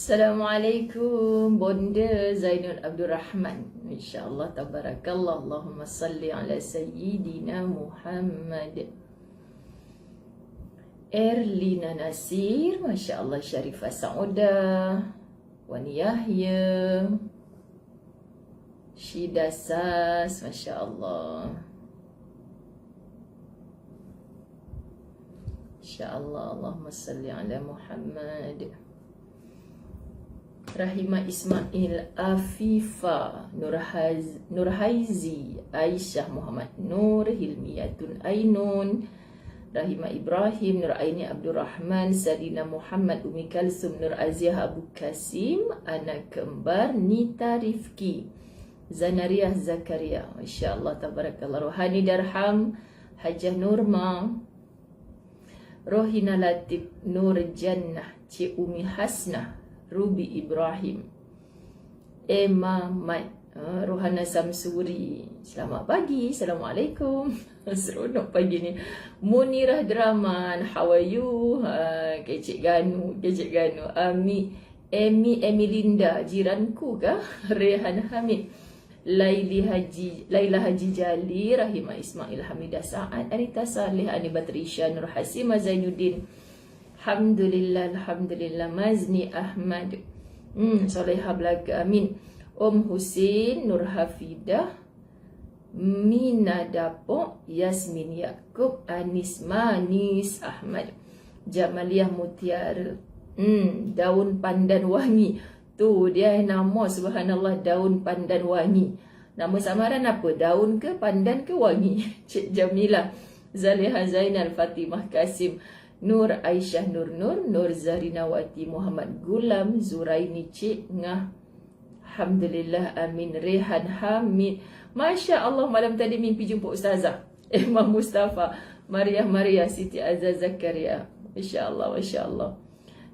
Assalamualaikum Bonda Zainul Abdul Rahman. InsyaAllah tabarakallah. Allahumma salli ala Sayyidina Muhammad. Erlina Nasir, Masya Allah. Syarifah Saudah, Wani Yahya, Syida Sas, Masya Allah. InsyaAllah. Allahumma salli ala Muhammad. Rahimah Ismail, Afifa, Nurhaizi, Aisyah Muhammad Nur, Hilmiyatun Ainun, Rahimah Ibrahim, Nur Aini Abdul Rahman, Sadina Muhammad, Umi Kalsum, Nur Aziah Abu Kasim, anak kembar Nita Rifki, Zanariah Zakaria, Masya Allah tabarakallah. Rohani Darham, Hajah Nurma, Rohina Latif, Nur Jannah, Cik Umi Hasnah, Ruby Ibrahim, Emma Mat, Rohana Samsuri. Selamat pagi, Assalamualaikum. Seronok pagi ni. Munirah Draman, how are you? Kecik Ganu, Kecik Ganu. Emi Linda, jiranku kah? Rehan Hamid, Laila Haji Jali, Rahimah Ismail, Hamidah Sa'ad, Anita Saleh, Ani Batrisha, Nur Hasimah Zainuddin, Alhamdulillah, Alhamdulillah. Mazni Ahmad, Soleha Blaga, amin. Om Husin, Nur Hafidah, Mina Dapok, Yasmin Yaakob, Anis Manis Ahmad, Jamaliah Mutiara, Daun Pandan Wangi. Tu dia nama, subhanallah, Daun Pandan Wangi. Nama samaran apa? Daun ke, pandan ke, wangi? Cik Jamilah, Zaliha Zainal, Fatimah Kasim, Nur Aisyah Nur Nur Zarinawati, Muhammad Gulam, Zuraini Cik Ngah, Alhamdulillah, amin. Rehan Hamid, Masya Allah, malam tadi mimpi jumpa Ustazah Imam Mustafa, Maria, Siti Azaz Zakaria, Masya Allah, Masya Allah.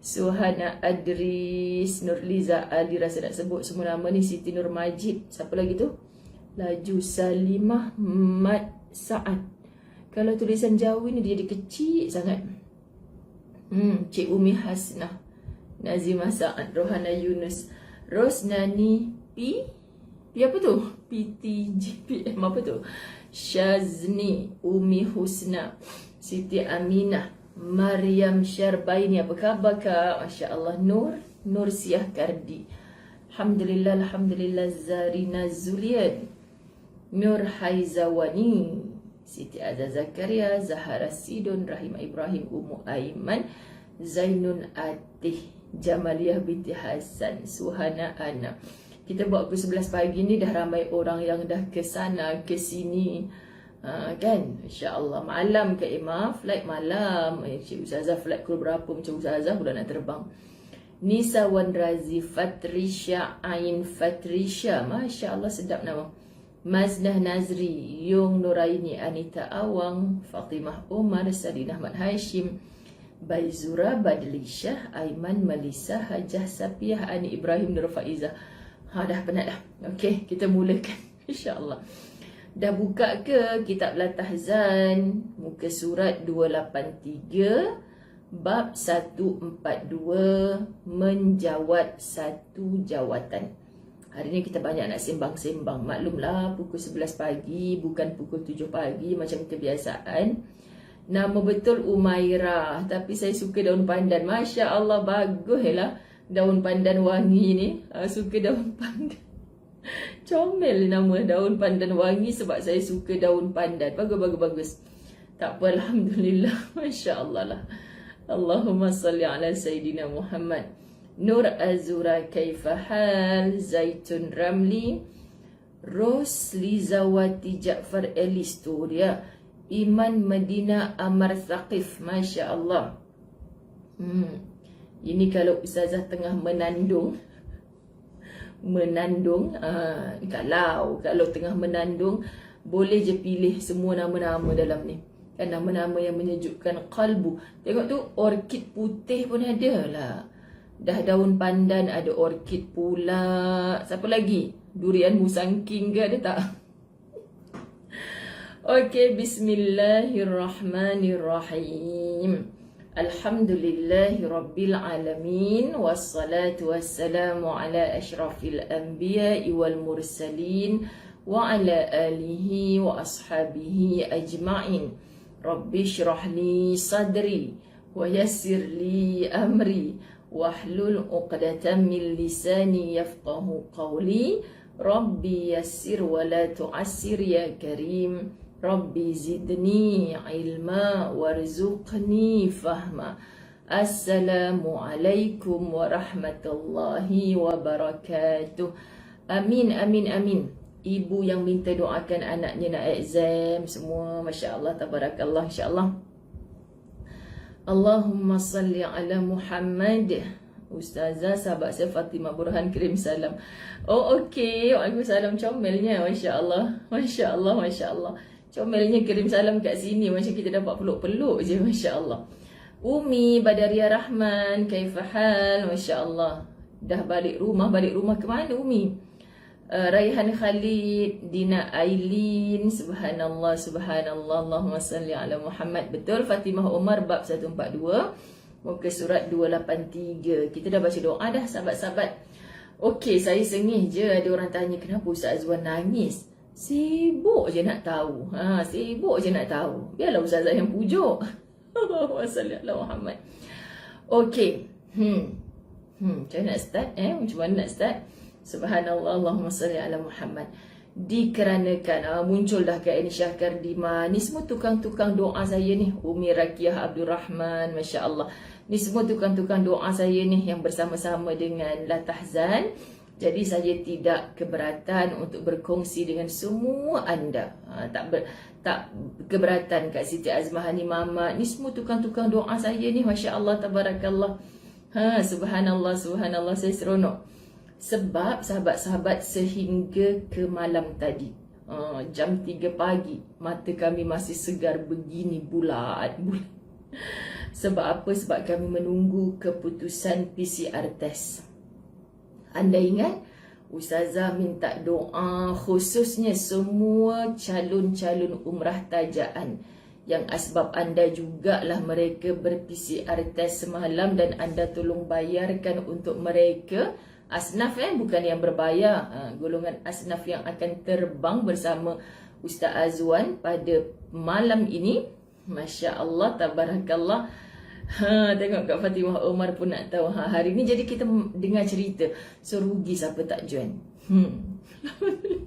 Suhana Adris, Nurliza Ali, rasa nak sebut semua nama ni. Siti Nur Majid, siapa lagi tu? Laju Salimah Mat Saad. Kalau tulisan Jawa ni dia kecil sangat. Cik Umi Hasnah, Nazimah Sa'ad, Rohana Yunus, Rosnani P apa tu? PTGPM apa tu? Syazni, Umi Husna, Siti Aminah, Maryam Syarbaini, apa khabar Kak? Masya Allah. Nur Siah Kardi, Alhamdulillah, Alhamdulillah. Zarina Zulian, Nur Haizawani, Siti Azaz Zakaria, Zahara Sidon, Rahimah Ibrahim, Umu Aiman, Zainun Atih, Jamaliah binti Hasan, Suhana Ana. Kita buat pukul 11 pagi ni dah ramai orang yang dah ke sana, ke sini, kan? Masya Allah. Malam ke Emma, flight malam. Cik Ustazah flight pukul berapa? Macam Ustazah pula nak terbang. Nisa Wan Razi, Fatrisha Ain Fatrisha, Masya Allah, sedap nama. Maznah Nazri, Yung Nuraini, Anita Awang, Fatimah Umar, Sadin Ahmad Hashim, Baizura Badlishah, Aiman Malisa, Hajah Sapiah, Ani Ibrahim, Nur Faizah. Dah penat dah. Okey, kita mulakan insya-Allah. Dah buka ke kitab Latahzan, muka surat 283, bab 142, menjawat satu jawatan. Hari ni kita banyak nak sembang-sembang. Maklumlah pukul 11 pagi, bukan pukul 7 pagi macam kebiasaan. Nama betul Umairah, tapi saya suka daun pandan. Masya Allah, bagus lah daun pandan wangi ni. Suka daun pandan. Comel nama daun pandan wangi sebab saya suka daun pandan. Bagus. Tak apa, Alhamdulillah. Masya Allah lah. Allahumma salli ala Sayyidina Muhammad. Nur Azura Kaifahal, Zaitun Ramli, Roslizawati Ja'far Elistoria, Iman Medina Amar Thaqif. Masya Allah. Ini kalau Ustazah tengah menandung. Kalau tengah menandung, boleh je pilih semua nama-nama dalam ni. Kan nama-nama yang menyejukkan kalbu. Tengok tu, orkid putih pun ada lah. Dah daun pandan, ada orkid pula. Siapa lagi? Durian musangking ke ada tak? Okey, bismillahirrahmanirrahim. Alhamdulillahi Rabbil Alamin. Wassalatu wassalamu ala ashrafil anbiya'i wal mursalin wa ala alihi wa ashabihi ajma'in. Rabbi syrah li sadri wa yassir li amri wahlul uqdatan min lisani yafqahu qawli. Rabbi yassir wa la tu'assir ya karim. Rabbi zidni ilma warzuqni fahma. Assalamualaikum warahmatullahi wabarakatuh. Amin, amin, amin. Ibu yang minta doakan anaknya nak exam semua, Masya Allah, tabarakallah, insyaAllah. Allahumma salli ala Muhammad. Ustazah, sahabat saya Fatimah Burhan kirim salam. Oh, okey. Waalaikumsalam, comelnya, Masya Allah. Masya Allah, Masya Allah. Comelnya kirim salam kat sini, macam kita dapat peluk-peluk je, Masya Allah. Umi Badaria Rahman, kaifahal, Masya Allah. Dah balik rumah ke mana Umi? Raihan Khalid, Dina Ailin, subhanallah, subhanallah, Allahumma salli ala Muhammad. Betul, Fatimah Umar bab 142, muka surat 283. Kita dah baca doa dah, sahabat-sahabat. Okey, saya sengih je ada orang tanya kenapa Ustaz Azwan nangis. Sibuk je nak tahu. Sibuk je nak tahu. Biarlah Ustazah yang pujuk. Wassalamualaikum ala Muhammad. Okey. Macam mana nak start? Macam mana nak start? Subhanallah, Allahumma salli ala Muhammad. Dikarenakan muncul dah kat ini Syahkar Dima. Ni semua tukang-tukang doa saya ni. Umi Rakiah Abdul Rahman, Masya Allah. Ni semua tukang-tukang doa saya ni yang bersama-sama dengan La Tahzan. Jadi saya tidak keberatan untuk berkongsi dengan semua anda. Tak keberatan Kak Siti Azmahani Mama. Ni semua tukang-tukang doa saya ni, Masya Allah, tabarakallah. Subhanallah, subhanallah, saya seronok. Sebab sahabat-sahabat sehingga ke malam tadi, jam 3 pagi, mata kami masih segar begini bulat. Sebab apa? Sebab kami menunggu keputusan PCR test. Anda ingat? Ustazah minta doa khususnya semua calon-calon umrah tajaan yang asbab anda jugalah mereka ber-PCR test semalam dan anda tolong bayarkan untuk mereka. Asnaf bukan yang berbayar, golongan asnaf yang akan terbang bersama Ustaz Azwan pada malam ini. Masya Allah, tabarakallah. Tengok Kak Fatimah Umar pun nak tahu. Hari ni jadi kita dengar cerita. So rugi siapa tak join.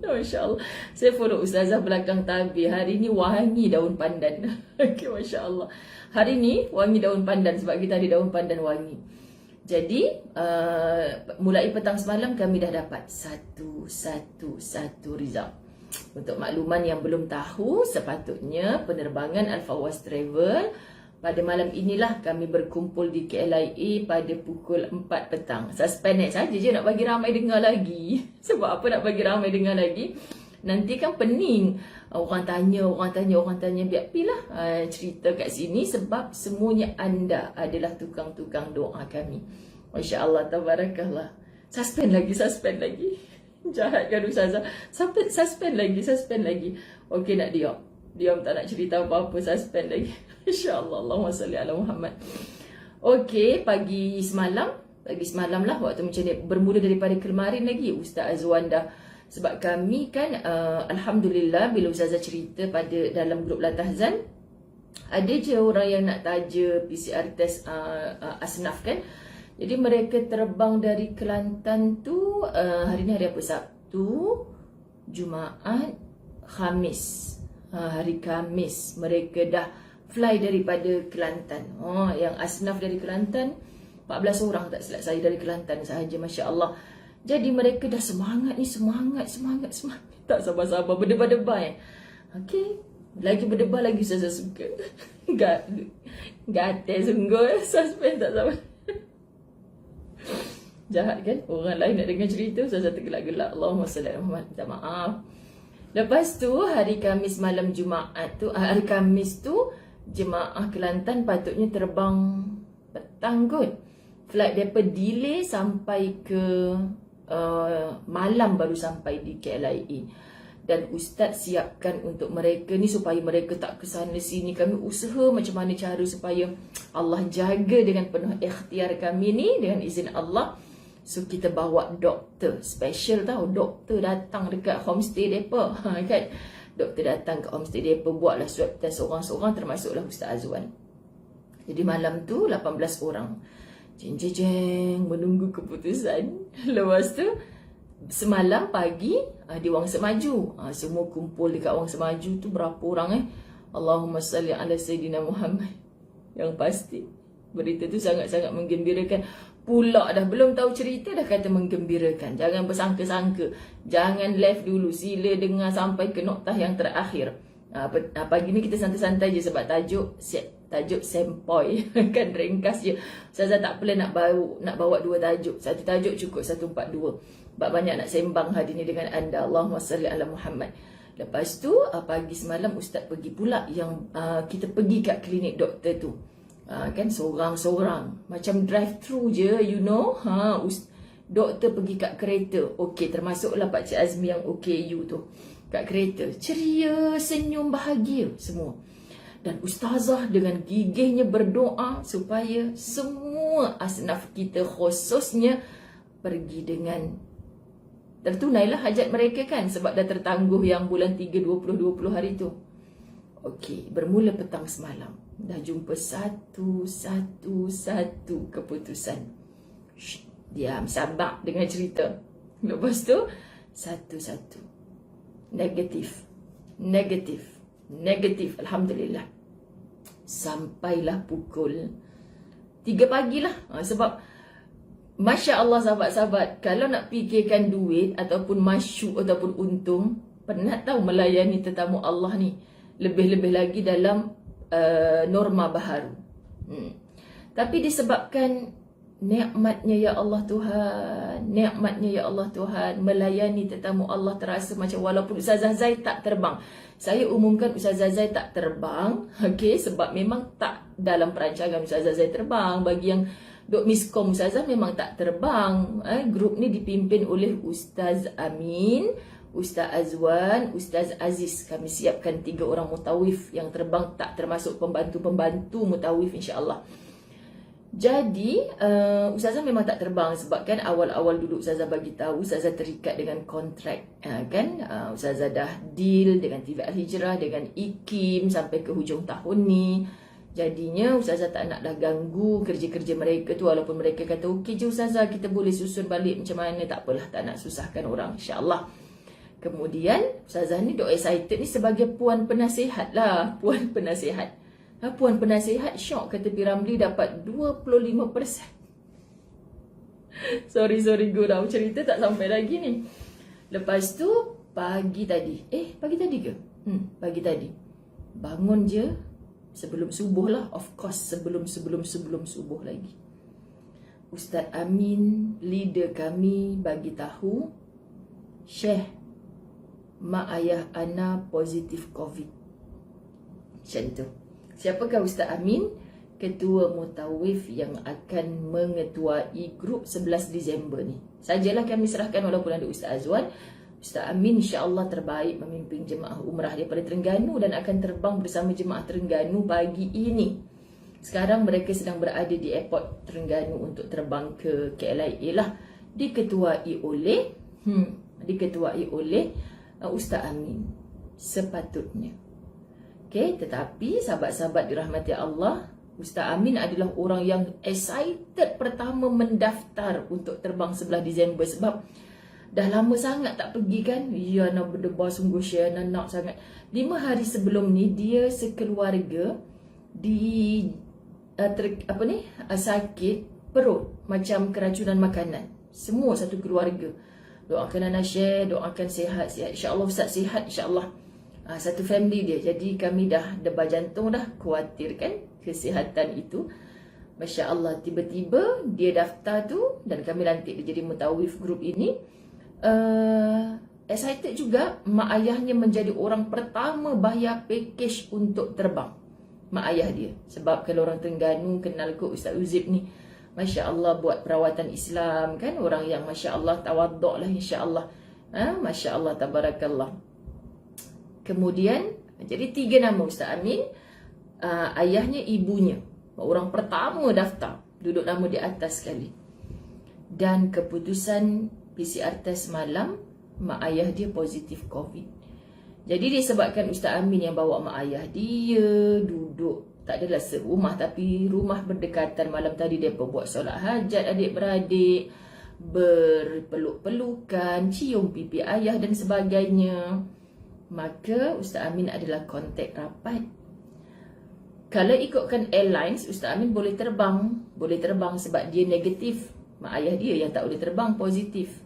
Masya Allah. Saya follow Ustazah belakang tabi. Hari ni wangi daun pandan. Okay, Masya Allah. Hari ni wangi daun pandan sebab kita ada daun pandan wangi. Jadi mulai petang semalam kami dah dapat satu result. Untuk makluman yang belum tahu, sepatutnya penerbangan Al Fawaz Travel pada malam inilah kami berkumpul di KLIA pada pukul 4 petang. Suspend saja je nak bagi ramai dengar lagi. Sebab apa nak bagi ramai dengar lagi? Nanti kan pening. Orang tanya. Biar pilah cerita kat sini sebab semuanya anda adalah tukang-tukang doa kami. Masya Allah, tabarakallah. Suspend lagi. Jahat kan Ustazah? Suspend lagi. Okey, nak diam tak nak cerita apa-apa, suspend lagi. InsyaAllah, Allahumma salli ala Muhammad. Okey, pagi semalam lah waktu macam ni, bermula daripada kemarin lagi Ustaz Azwan dah. Sebab kami kan Alhamdulillah, bila Ustazah cerita pada dalam grup La Tahzan, ada je orang yang nak taja PCR test asnaf kan. Jadi mereka terbang dari Kelantan tu, hari ni hari apa? Sabtu, Jumaat, Khamis. Hari Khamis mereka dah fly daripada Kelantan. Yang asnaf dari Kelantan 14 orang tak silap saya dari Kelantan sahaja, Masya Allah. Jadi mereka dah semangat ni, semangat. Tak sabar-sabar berdebar-debar. Okey, lagi berdebar lagi saya suka. Gatel sungguh, suspend tak sabar. Jahat kan? Orang lain nak dengar cerita, saya tergelak-gelak. Allahumma salli ala Muhammad. Minta maaf. Lepas tu hari Khamis malam Jumaat tu, hari Khamis tu jemaah Kelantan patutnya terbang petang kot. Flight mereka delay sampai ke malam baru sampai di KLIA. Dan Ustaz siapkan untuk mereka ni supaya mereka tak ke sana sini. Kami usaha macam mana cara supaya Allah jaga dengan penuh ikhtiar kami ni dengan izin Allah. So kita bawa doktor special tau. Doktor datang dekat homestay mereka kan. Doktor datang ke homestay mereka, buatlah swab test seorang-seorang, termasuklah Ustaz Azwan. Jadi malam tu 18 orang jeng menunggu keputusan. Lepas tu semalam pagi di Wang Semaju, semua kumpul dekat Wang Semaju tu. Berapa orang Allahumma salli ala Sayyidina Muhammad. Yang pasti berita tu sangat-sangat menggembirakan. Pula dah belum tahu cerita dah kata menggembirakan. Jangan bersangka-sangka, jangan left dulu, sila dengar sampai ke noktah yang terakhir. Pagi ni kita santai-santai je sebab tajuk sempoi kan, ringkas je. Ustazah tak perlu nak bawa dua tajuk. Satu tajuk cukup 142. Sebab banyak nak sembang hari ni dengan anda. Allahumma salli ala Muhammad. Lepas tu pagi semalam Ustaz pergi pula yang kita pergi kat klinik doktor tu. Kan seorang-seorang macam drive thru je, you know. Doktor pergi kat kereta. Okey, termasuklah Pak Cik Azmi yang OKU tu. Kat kereta, ceria, senyum, bahagia semua. Dan Ustazah dengan gigihnya berdoa supaya semua asnaf kita khususnya pergi dengan tertunailah hajat mereka kan, sebab dah tertangguh yang bulan 3 20 hari tu. Okey, bermula petang semalam dah jumpa satu keputusan. Diam, sabar dengan cerita. Lepas tu satu-satu negatif, alhamdulillah. Sampailah pukul 3 pagi lah. Sebab Masya Allah sahabat-sahabat, kalau nak fikirkan duit ataupun masyuk ataupun untung, penat tahu melayani tetamu Allah ni. Lebih-lebih lagi dalam norma baharu. Tapi disebabkan nikmatnya ya Allah Tuhan, melayani tetamu Allah terasa macam walaupun Ustazah Zai tak terbang. Saya umumkan Ustazah Zai tak terbang, okey, sebab memang tak dalam perancangan Ustazah Zai terbang. Bagi yang duk miskom, Ustazah memang tak terbang. Grup ni dipimpin oleh Ustaz Amin, Ustaz Azwan, Ustaz Aziz. Kami siapkan 3 orang mutawif yang terbang, tak termasuk pembantu-pembantu mutawif insya-Allah. Jadi Ustazah memang tak terbang sebab kan awal-awal dulu Ustazah bagi tahu Ustazah terikat dengan kontrak kan. Ustazah dah deal dengan TV Al-Hijrah, dengan IKIM sampai ke hujung tahun ni. Jadinya Ustazah tak nak dah ganggu kerja-kerja mereka tu. Walaupun mereka kata okey je Ustazah, kita boleh susun balik macam mana, tak apalah, tak nak susahkan orang, insya-Allah. Kemudian Ustazah ni duk excited ni sebagai puan penasihat lah. Puan penasihat syok, kata Piramli dapat 25%. Sorry gurau, cerita tak sampai lagi ni. Lepas tu pagi tadi Pagi tadi bangun je sebelum subuh lah. Of course sebelum subuh lagi, Ustaz Amin, leader kami, bagi tahu, Syekh, mak ayah Ana positif COVID. Macam tu. Siapakah Ustaz Amin? Ketua Mutawif yang akan mengetuai grup 11 Disember ni. Sajalah kami serahkan walaupun ada Ustaz Azwan. Ustaz Amin insya-Allah terbaik memimpin jemaah umrah daripada Terengganu dan akan terbang bersama jemaah Terengganu pagi ini. Sekarang mereka sedang berada di airport Terengganu untuk terbang ke KLIA lah. Diketuai oleh Ustaz Amin sepatutnya. Okay, tetapi sahabat-sahabat dirahmati Allah, Ustaz Amin adalah orang yang excited pertama mendaftar untuk terbang 11 Disember sebab dah lama sangat tak pergi kan. Ya, nak berdebar sungguh Syekh, nak sangat. 5 hari sebelum ni dia sekeluarga sakit perut, macam keracunan makanan. Semua satu keluarga. Doakan Ana Syekh, doakan sihat. InsyaAllah Ustaz sihat, insyaAllah. Satu family dia. Jadi kami dah debar jantung dah, khawatir kan kesihatan itu. Masya Allah, tiba-tiba dia daftar tu dan kami lantik dia jadi mutawif grup ini. Excited juga, mak ayahnya menjadi orang pertama bayar package untuk terbang. Mak ayah dia. Sebab kalau orang Terengganu kenal kot Ustaz Uzib ni, Masya Allah buat perawatan Islam kan. Orang yang Masya Allah tawaduk lah, insya Allah. Masya Allah, tabarakallah. Kemudian, jadi 3 nama Ustaz Amin. Ayahnya, ibunya. Orang pertama daftar. Duduk nama di atas sekali. Dan keputusan PCR test malam, mak ayah dia positif COVID. Jadi disebabkan Ustaz Amin yang bawa mak ayah dia duduk, tak adalah serumah tapi rumah berdekatan. Malam tadi dia buat solat hajat adik-beradik, berpeluk-pelukan, cium pipi ayah dan sebagainya. Maka Ustaz Amin adalah kontak rapat. Kalau ikutkan airlines, Ustaz Amin boleh terbang. Boleh terbang sebab dia negatif. Mak ayah dia yang tak boleh terbang positif.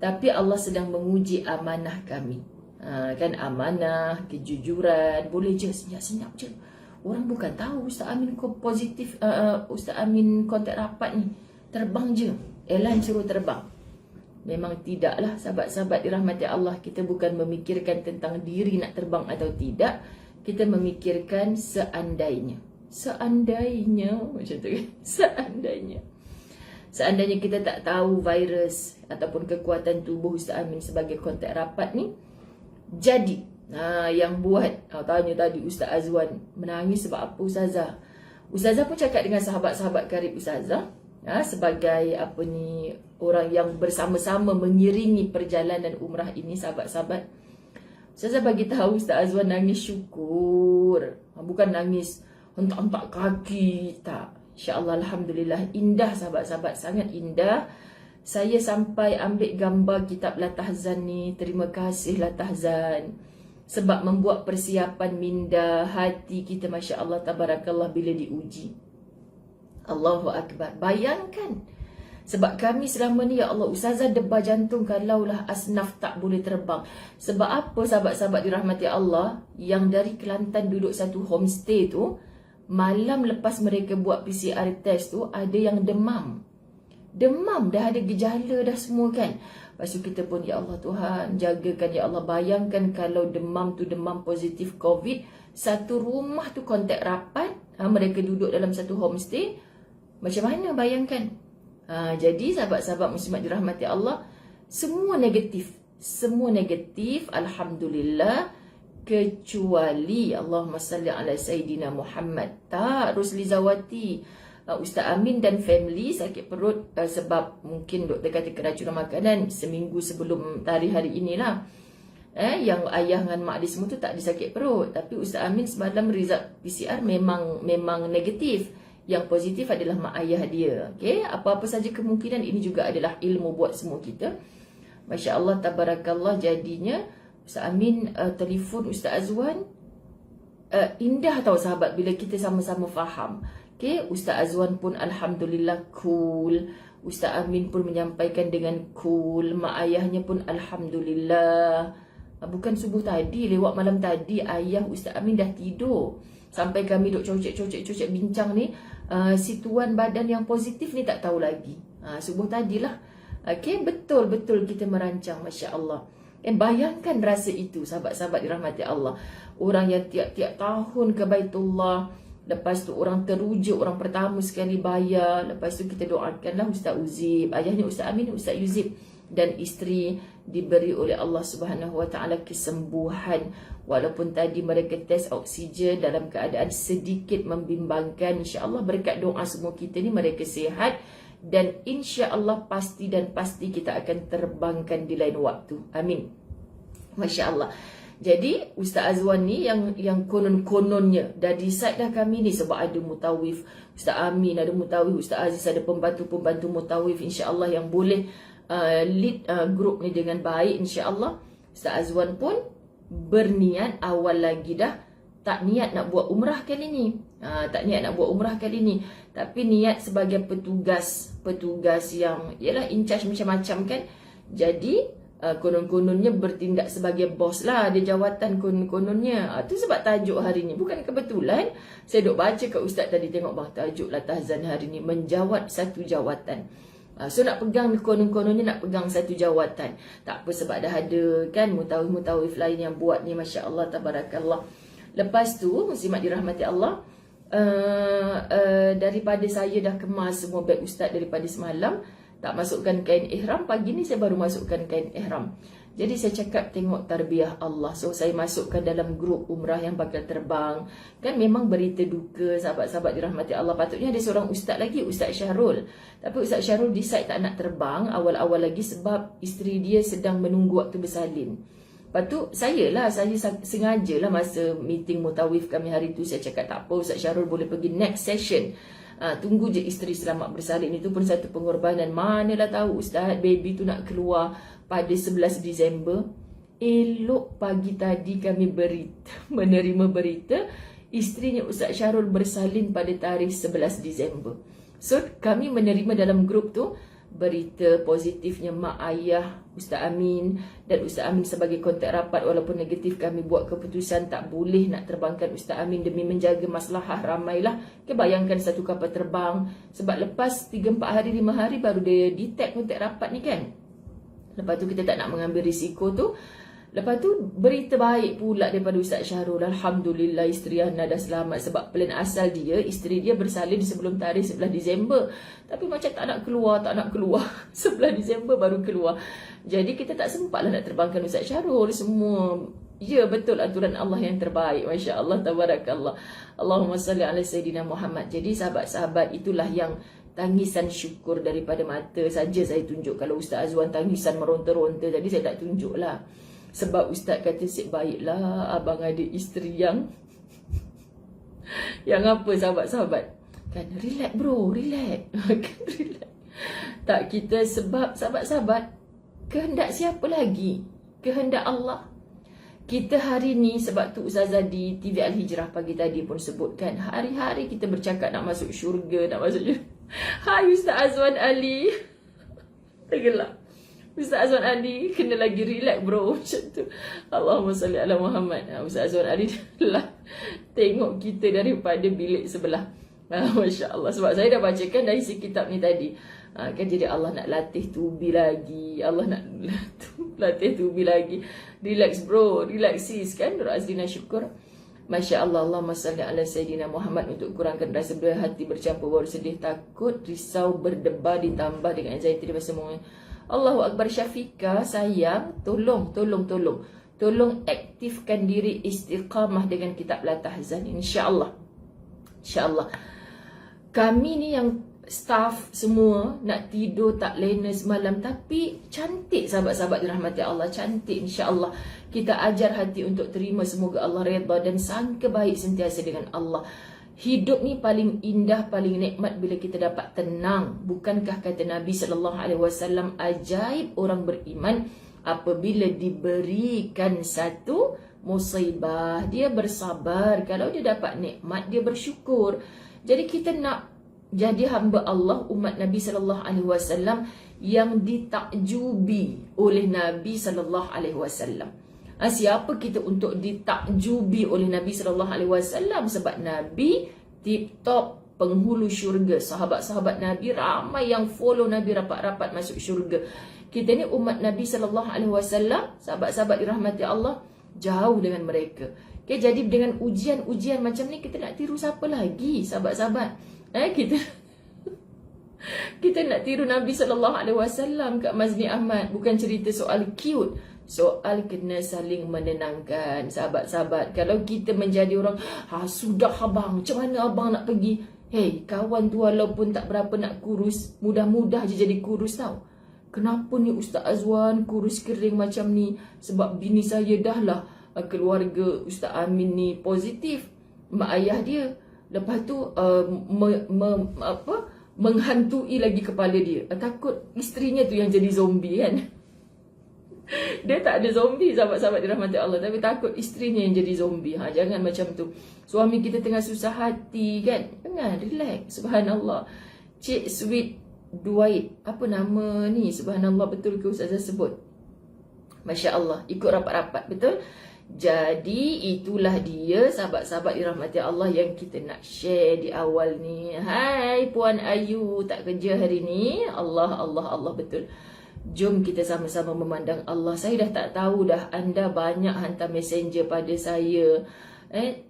Tapi Allah sedang menguji amanah kami. Kan amanah, kejujuran, boleh je senyap-senyap je. Orang bukan tahu Ustaz Amin positif, Ustaz Amin kontak rapat ni. Terbang je. Airline suruh terbang. Memang tidaklah sahabat-sahabat dirahmati Allah. Kita bukan memikirkan tentang diri nak terbang atau tidak. Kita memikirkan seandainya. Seandainya, macam tu kan? Seandainya kita tak tahu virus ataupun kekuatan tubuh Ustaz Amin sebagai kontak rapat ni. Jadi, yang buat, tanya tadi Ustaz Azwan menangis sebab apa Ustazah? Ustazah pun cakap dengan sahabat-sahabat karib Ustazah. Sebagai orang yang bersama-sama mengiringi perjalanan umrah ini, sahabat-sahabat. Ustazah bagi tahu Ustaz Azwan nangis syukur. Bukan nangis hentak-hentak kaki, tak. InsyaAllah, Alhamdulillah, indah sahabat-sahabat, sangat indah. Saya sampai ambil gambar kitab Latahzan ni. Terima kasih Latahzan. Sebab membuat persiapan minda hati kita, Masya Allah, Tabarakallah, bila diuji. Allahu Akbar. Bayangkan. Sebab kami selama ni, ya Allah, Ustazah debar jantung kalaulah asnaf tak boleh terbang. Sebab apa sahabat-sahabat dirahmati Allah, yang dari Kelantan duduk satu homestay tu, malam lepas mereka buat PCR test tu, ada yang demam. Demam, dah ada gejala dah semua kan. Lepas tu kita pun, ya Allah Tuhan, jagakan ya Allah. Bayangkan kalau demam tu demam positif COVID, satu rumah tu kontak rapat, mereka duduk dalam satu homestay. Macam mana bayangkan? Jadi sahabat-sahabat muslimat dirahmati Allah, semua negatif. Semua negatif, Alhamdulillah. Kecuali Allahumma salli ala Sayyidina Muhammad. Tak, Rusli Zawati, Ustaz Amin dan family sakit perut sebab mungkin doktor kata keracunan makanan seminggu sebelum hari inilah. Yang ayah dengan mak dia semua tu tak ada sakit perut. Tapi Ustaz Amin semalam result PCR memang negatif. Yang positif adalah mak ayah dia. Okay? Apa-apa saja kemungkinan, ini juga adalah ilmu buat semua kita. Masya Allah, Tabarakallah, jadinya Ustaz Amin telefon Ustaz Azwan. Indah tau sahabat bila kita sama-sama faham. Okay? Ustaz Azwan pun Alhamdulillah cool. Ustaz Amin pun menyampaikan dengan cool. Mak ayahnya pun Alhamdulillah. Bukan subuh tadi, lewat malam tadi, ayah Ustaz Amin dah tidur. Sampai kami duk cocek bincang ni, si tuan badan yang positif ni tak tahu lagi. Subuh tadilah. Okay, betul-betul kita merancang, Masya Allah. Bayangkan rasa itu, sahabat-sahabat dirahmati Allah. Orang yang tiap-tiap tahun ke Baitullah, lepas tu orang teruja, orang pertama sekali bayar. Lepas tu kita doakanlah Ustaz Uzib, ayahnya Ustaz Amin, Ustaz Yuzib, dan isteri diberi oleh Allah Subhanahu Wa Taala kesembuhan. Walaupun tadi mereka test oksigen dalam keadaan sedikit membimbangkan, insya-Allah berkat doa semua kita ni mereka sihat. Dan insya-Allah pasti kita akan terbangkan di lain waktu. Amin. Masya Allah. Jadi Ustaz Azwan ni yang konon-kononnya dah decide dah kami ni, sebab ada mutawif, Ustaz Amin ada mutawif, Ustaz Aziz ada pembantu-pembantu mutawif, insya-Allah yang boleh lead grup ni dengan baik, insya-Allah. Ustaz Azwan pun berniat awal lagi dah tak niat nak buat umrah kali ni. Tapi niat sebagai petugas yang ialah in charge macam-macam kan. Jadi konon-kononnya bertindak sebagai bos lah, ada jawatan konon-kononnya. Tu sebab tajuk hari ni, bukan kebetulan. Saya duk baca kat Ustaz tadi, tengok bang tajuk Latahzan hari ni, menjawat satu jawatan. So nak pegang konon-kononnya, nak pegang satu jawatan. Tak apa sebab dah ada kan mutawif-mutawif lain yang buat ni, Masya Allah, Tabarakallah. Lepas tu, muslimat dirahmati Allah, daripada saya dah kemas semua beg Ustaz daripada semalam, tak masukkan kain ihram. Pagi ni saya baru masukkan kain ihram. Jadi saya cakap tengok tarbiyah Allah. So saya masukkan dalam grup umrah yang bakal terbang. Kan memang berita duka sahabat-sahabat dirahmati Allah. Patutnya ada seorang ustaz lagi, Ustaz Syahrul. Tapi Ustaz Syahrul decide tak nak terbang awal-awal lagi sebab isteri dia sedang menunggu waktu bersalin. Lepas tu saya sengaja lah masa meeting mutawif kami hari tu saya cakap tak apa, Ustaz Syahrul boleh pergi next session. Tunggu je isteri selamat bersalin. Itu pun satu pengorbanan. Manalah tahu Ustaz, baby tu nak keluar pada 11 Disember. Elok pagi tadi kami menerima berita isterinya Ustaz Syahrul bersalin pada tarikh 11 Disember. So kami menerima dalam grup tu berita positifnya mak ayah Ustaz Amin dan Ustaz Amin sebagai kontak rapat. Walaupun negatif, kami buat keputusan tak boleh nak terbangkan Ustaz Amin demi menjaga maslahah ramailah. Bayangkan satu kapal terbang, sebab lepas 3-4 hari 5 hari baru dia detect kontak rapat ni kan. Lepas tu kita tak nak mengambil risiko tu. Lepas tu berita baik pula daripada Ustaz Syahrul. Alhamdulillah isteri Ana dah selamat. Sebab plan asal dia, isteri dia bersalin sebelum tarikh 11 Disember. Tapi macam tak nak keluar. 11 Disember baru keluar. Jadi kita tak sempatlah nak terbangkan Ustaz Syahrul. Semua, ya betul, aturan Allah yang terbaik. Masya Allah, tabarakallah. Allahumma salli ala Sayyidina Muhammad. Jadi sahabat-sahabat, itulah yang tangisan syukur daripada mata saja saya tunjuk. Kalau Ustaz Azwan tangisan meronta-ronta, jadi saya tak tunjuk lah. Sebab Ustaz kata, "Sik baiklah abang ada isteri yang yang apa sahabat-sahabat. Kan relax bro, relax." Kan relax. Tak, kita sebab sahabat-sahabat, kehendak siapa lagi? Kehendak Allah. Kita hari ni, sebab tu Ustazah di TV Al-Hijrah pagi tadi pun sebutkan, hari-hari kita bercakap nak masuk syurga, nak masuk syurga. Hai Ustaz Azwan Ali. Tergelak. Ustaz Azwan Ali kena lagi relax bro. Macam tu. Allahumma salli ala Muhammad. Ustaz Azwan Ali lah tengok kita daripada bilik sebelah. Masya Allah. Sebab saya dah bacakan dari si kitab ni tadi. Kan jadi Allah nak latih tubi lagi. Allah nak latih tubi lagi. Relax bro, relax sis kan. Nur Azlina syukur. Masya Allah. Allahumma salli ala Sayyidina Muhammad. Untuk kurangkan rasa berat hati bercampur baru sedih, takut, risau, berdebar ditambah dengan anxiety dan semua. Allahu Akbar. Syafiqah sayang, tolong aktifkan diri istiqamah dengan kitab La Tahzan, insya-Allah. Insya-Allah. Kami ni yang staff semua nak tidur tak lena semalam, tapi cantik sahabat-sahabat dirahmati Allah, cantik insya-Allah. Kita ajar hati untuk terima, semoga Allah redha dan sangka baik sentiasa dengan Allah. Hidup ni paling indah, paling nikmat bila kita dapat tenang. Bukankah kata Nabi SAW, ajaib orang beriman apabila diberikan satu musibah, dia bersabar. Kalau dia dapat nikmat, dia bersyukur. Jadi kita nak jadi hamba Allah, umat Nabi SAW yang ditakjubi oleh Nabi SAW. Siapa kita untuk ditakjubi oleh Nabi SAW? Sebab Nabi tip-top penghulu syurga. Sahabat-sahabat Nabi ramai yang follow Nabi rapat-rapat masuk syurga. Kita ni umat Nabi SAW, sahabat-sahabat dirahmati Allah, jauh dengan mereka. Okay, jadi dengan ujian-ujian macam ni, kita nak tiru siapa lagi sahabat-sahabat? Kita nak tiru Nabi SAW Kak Mazni Ahmad. Bukan cerita soal cute, soal kena saling menenangkan. Sahabat-sahabat, kalau kita menjadi orang, sudah abang, macam mana abang nak pergi? Hey, kawan tu walaupun tak berapa nak kurus, mudah-mudah je jadi kurus tau. Kenapa ni Ustaz Azwan kurus kering macam ni? Sebab bini saya dah lah, keluarga Ustaz Amin ni positif, mak ayah dia. Lepas tu menghantui lagi kepala dia. Takut isterinya tu yang jadi zombie kan. Dia tak ada zombie sahabat-sahabat dirahmati Allah, tapi takut isterinya yang jadi zombie. Jangan macam tu. Suami kita tengah susah hati kan, jangan, relax. Subhanallah. Cik Sweet Duait, apa nama ni? Subhanallah, betul ke Ustazah sebut? Masya Allah, ikut rapat-rapat, betul? Jadi itulah dia sahabat-sahabat dirahmati Allah yang kita nak share di awal ni. Hai Puan Ayu, tak kerja hari ni? Allah, betul. Jom kita sama-sama memandang Allah. Saya dah tak tahu dah, anda banyak hantar messenger pada saya.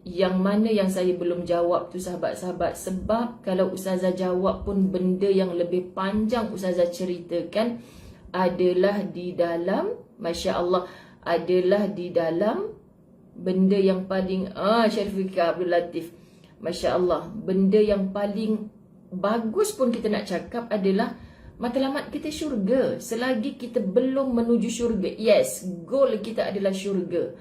Yang mana yang saya belum jawab tu sahabat-sahabat. Sebab kalau Ustazah jawab pun benda yang lebih panjang Ustazah ceritakan adalah di dalam Masya Allah, adalah di dalam benda yang paling Syarifika Abdul Latif, Masya Allah, benda yang paling bagus pun kita nak cakap adalah matlamat kita syurga. Selagi kita belum menuju syurga, yes, goal kita adalah syurga,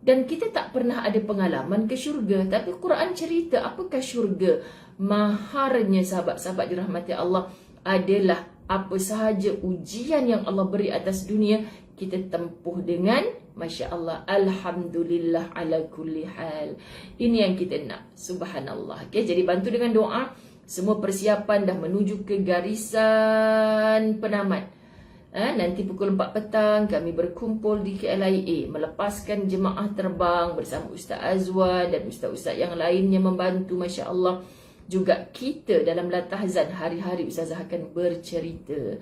dan kita tak pernah ada pengalaman ke syurga. Tapi Quran cerita apakah syurga. Maharnya sahabat-sahabat dirahmati Allah adalah apa sahaja ujian yang Allah beri atas dunia, kita tempuh dengan Masya Allah, Alhamdulillah ala kulli hal. Ini yang kita nak, subhanallah. Okay, jadi bantu dengan doa. Semua persiapan dah menuju ke garisan penamat. Nanti pukul 4 petang kami berkumpul di KLIA melepaskan jemaah terbang bersama Ustaz Azwan dan ustaz-ustaz yang lainnya membantu, Masya Allah. Juga kita dalam Latahzan hari-hari Ustazah akan bercerita.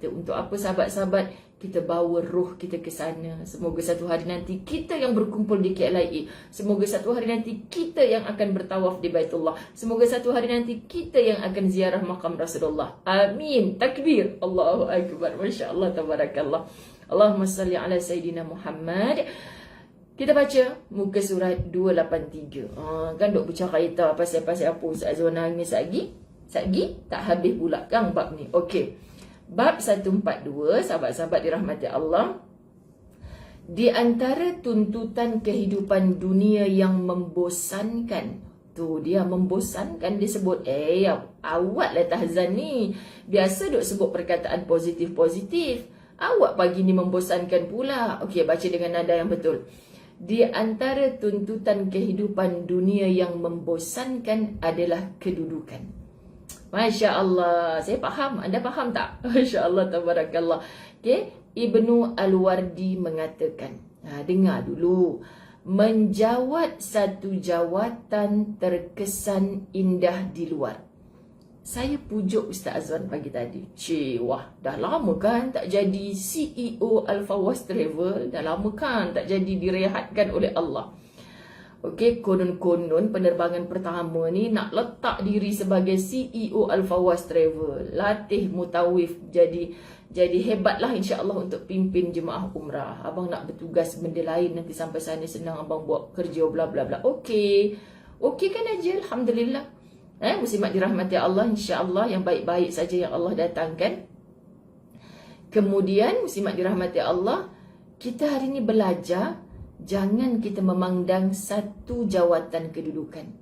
Untuk apa sahabat-sahabat? Kita bawa roh kita ke sana. Semoga satu hari nanti kita yang berkumpul di KLIA. Semoga satu hari nanti kita yang akan bertawaf di Baitullah. Semoga satu hari nanti kita yang akan ziarah makam Rasulullah. Amin. Takbir. Allahu Akbar. Masya Allah. Tabarakallah. Allahumma salli ala Sayyidina Muhammad. Kita baca muka surat 283. Kan duk bercakap kita pasal-pasal apa Ustaz Azwan nangis lagi tak habis pula kan bab ni. Okey. Bab 142, sahabat-sahabat dirahmati Allah. Di antara tuntutan kehidupan dunia yang membosankan. Tu dia membosankan, dia sebut awak lah Tahzan ni. Biasa duk sebut perkataan positif-positif. Awak pagi ni membosankan pula. Okey, baca dengan nada yang betul. Di antara tuntutan kehidupan dunia yang membosankan adalah kedudukan. Masya Allah, saya faham. Anda faham tak? Masya Allah, tabarakallah. Okay? Ibnu Al-Wardi mengatakan, dengar dulu. Menjawat satu jawatan terkesan indah di luar. Saya pujuk Ustaz Azwan pagi tadi. Wah, dah lama kan tak jadi CEO Al-Fawaz Travel. Dah lama kan tak jadi direhatkan oleh Allah. Okey, konon-konon penerbangan pertama ni nak letak diri sebagai CEO Al-Fawaz Travel. Latih mutawif jadi hebatlah insya-Allah untuk pimpin jemaah umrah. Abang nak bertugas benda lain, nanti sampai sana senang abang buat kerja bla bla bla. Okey. Okey kan aja, alhamdulillah. Muslimat dirahmati Allah, insya-Allah yang baik-baik saja yang Allah datangkan. Kemudian muslimat dirahmati Allah, kita hari ini belajar jangan kita memandang satu jawatan kedudukan.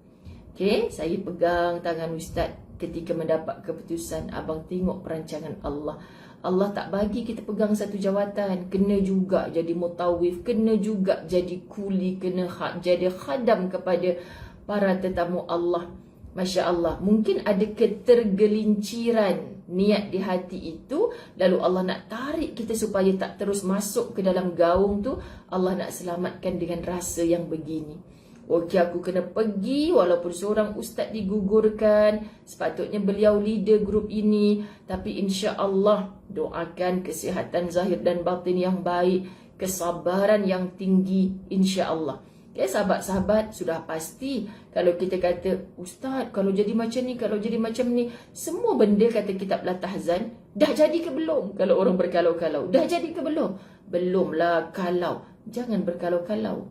Okey, saya pegang tangan Ustaz ketika mendapat keputusan. Abang tengok perancangan Allah. Allah tak bagi kita pegang satu jawatan. Kena juga jadi mutawif, kena juga jadi kuli, kena jadi khadam kepada para tetamu Allah. Masya Allah, mungkin ada ketergelinciran niat di hati itu, lalu Allah nak tarik kita supaya tak terus masuk ke dalam gaung tu. Allah nak selamatkan dengan rasa yang begini. Okey, aku kena pergi walaupun seorang ustaz digugurkan. Sepatutnya beliau leader grup ini, tapi insya Allah doakan kesihatan zahir dan batin yang baik, kesabaran yang tinggi insya Allah. Okay, sahabat-sahabat, sudah pasti kalau kita kata, Ustaz, kalau jadi macam ni, kalau jadi macam ni, semua benda kata kitab Latahzan, dah jadi ke belum? Kalau orang berkalau-kalau, dah jadi ke belum? Belumlah kalau. Jangan berkalau-kalau.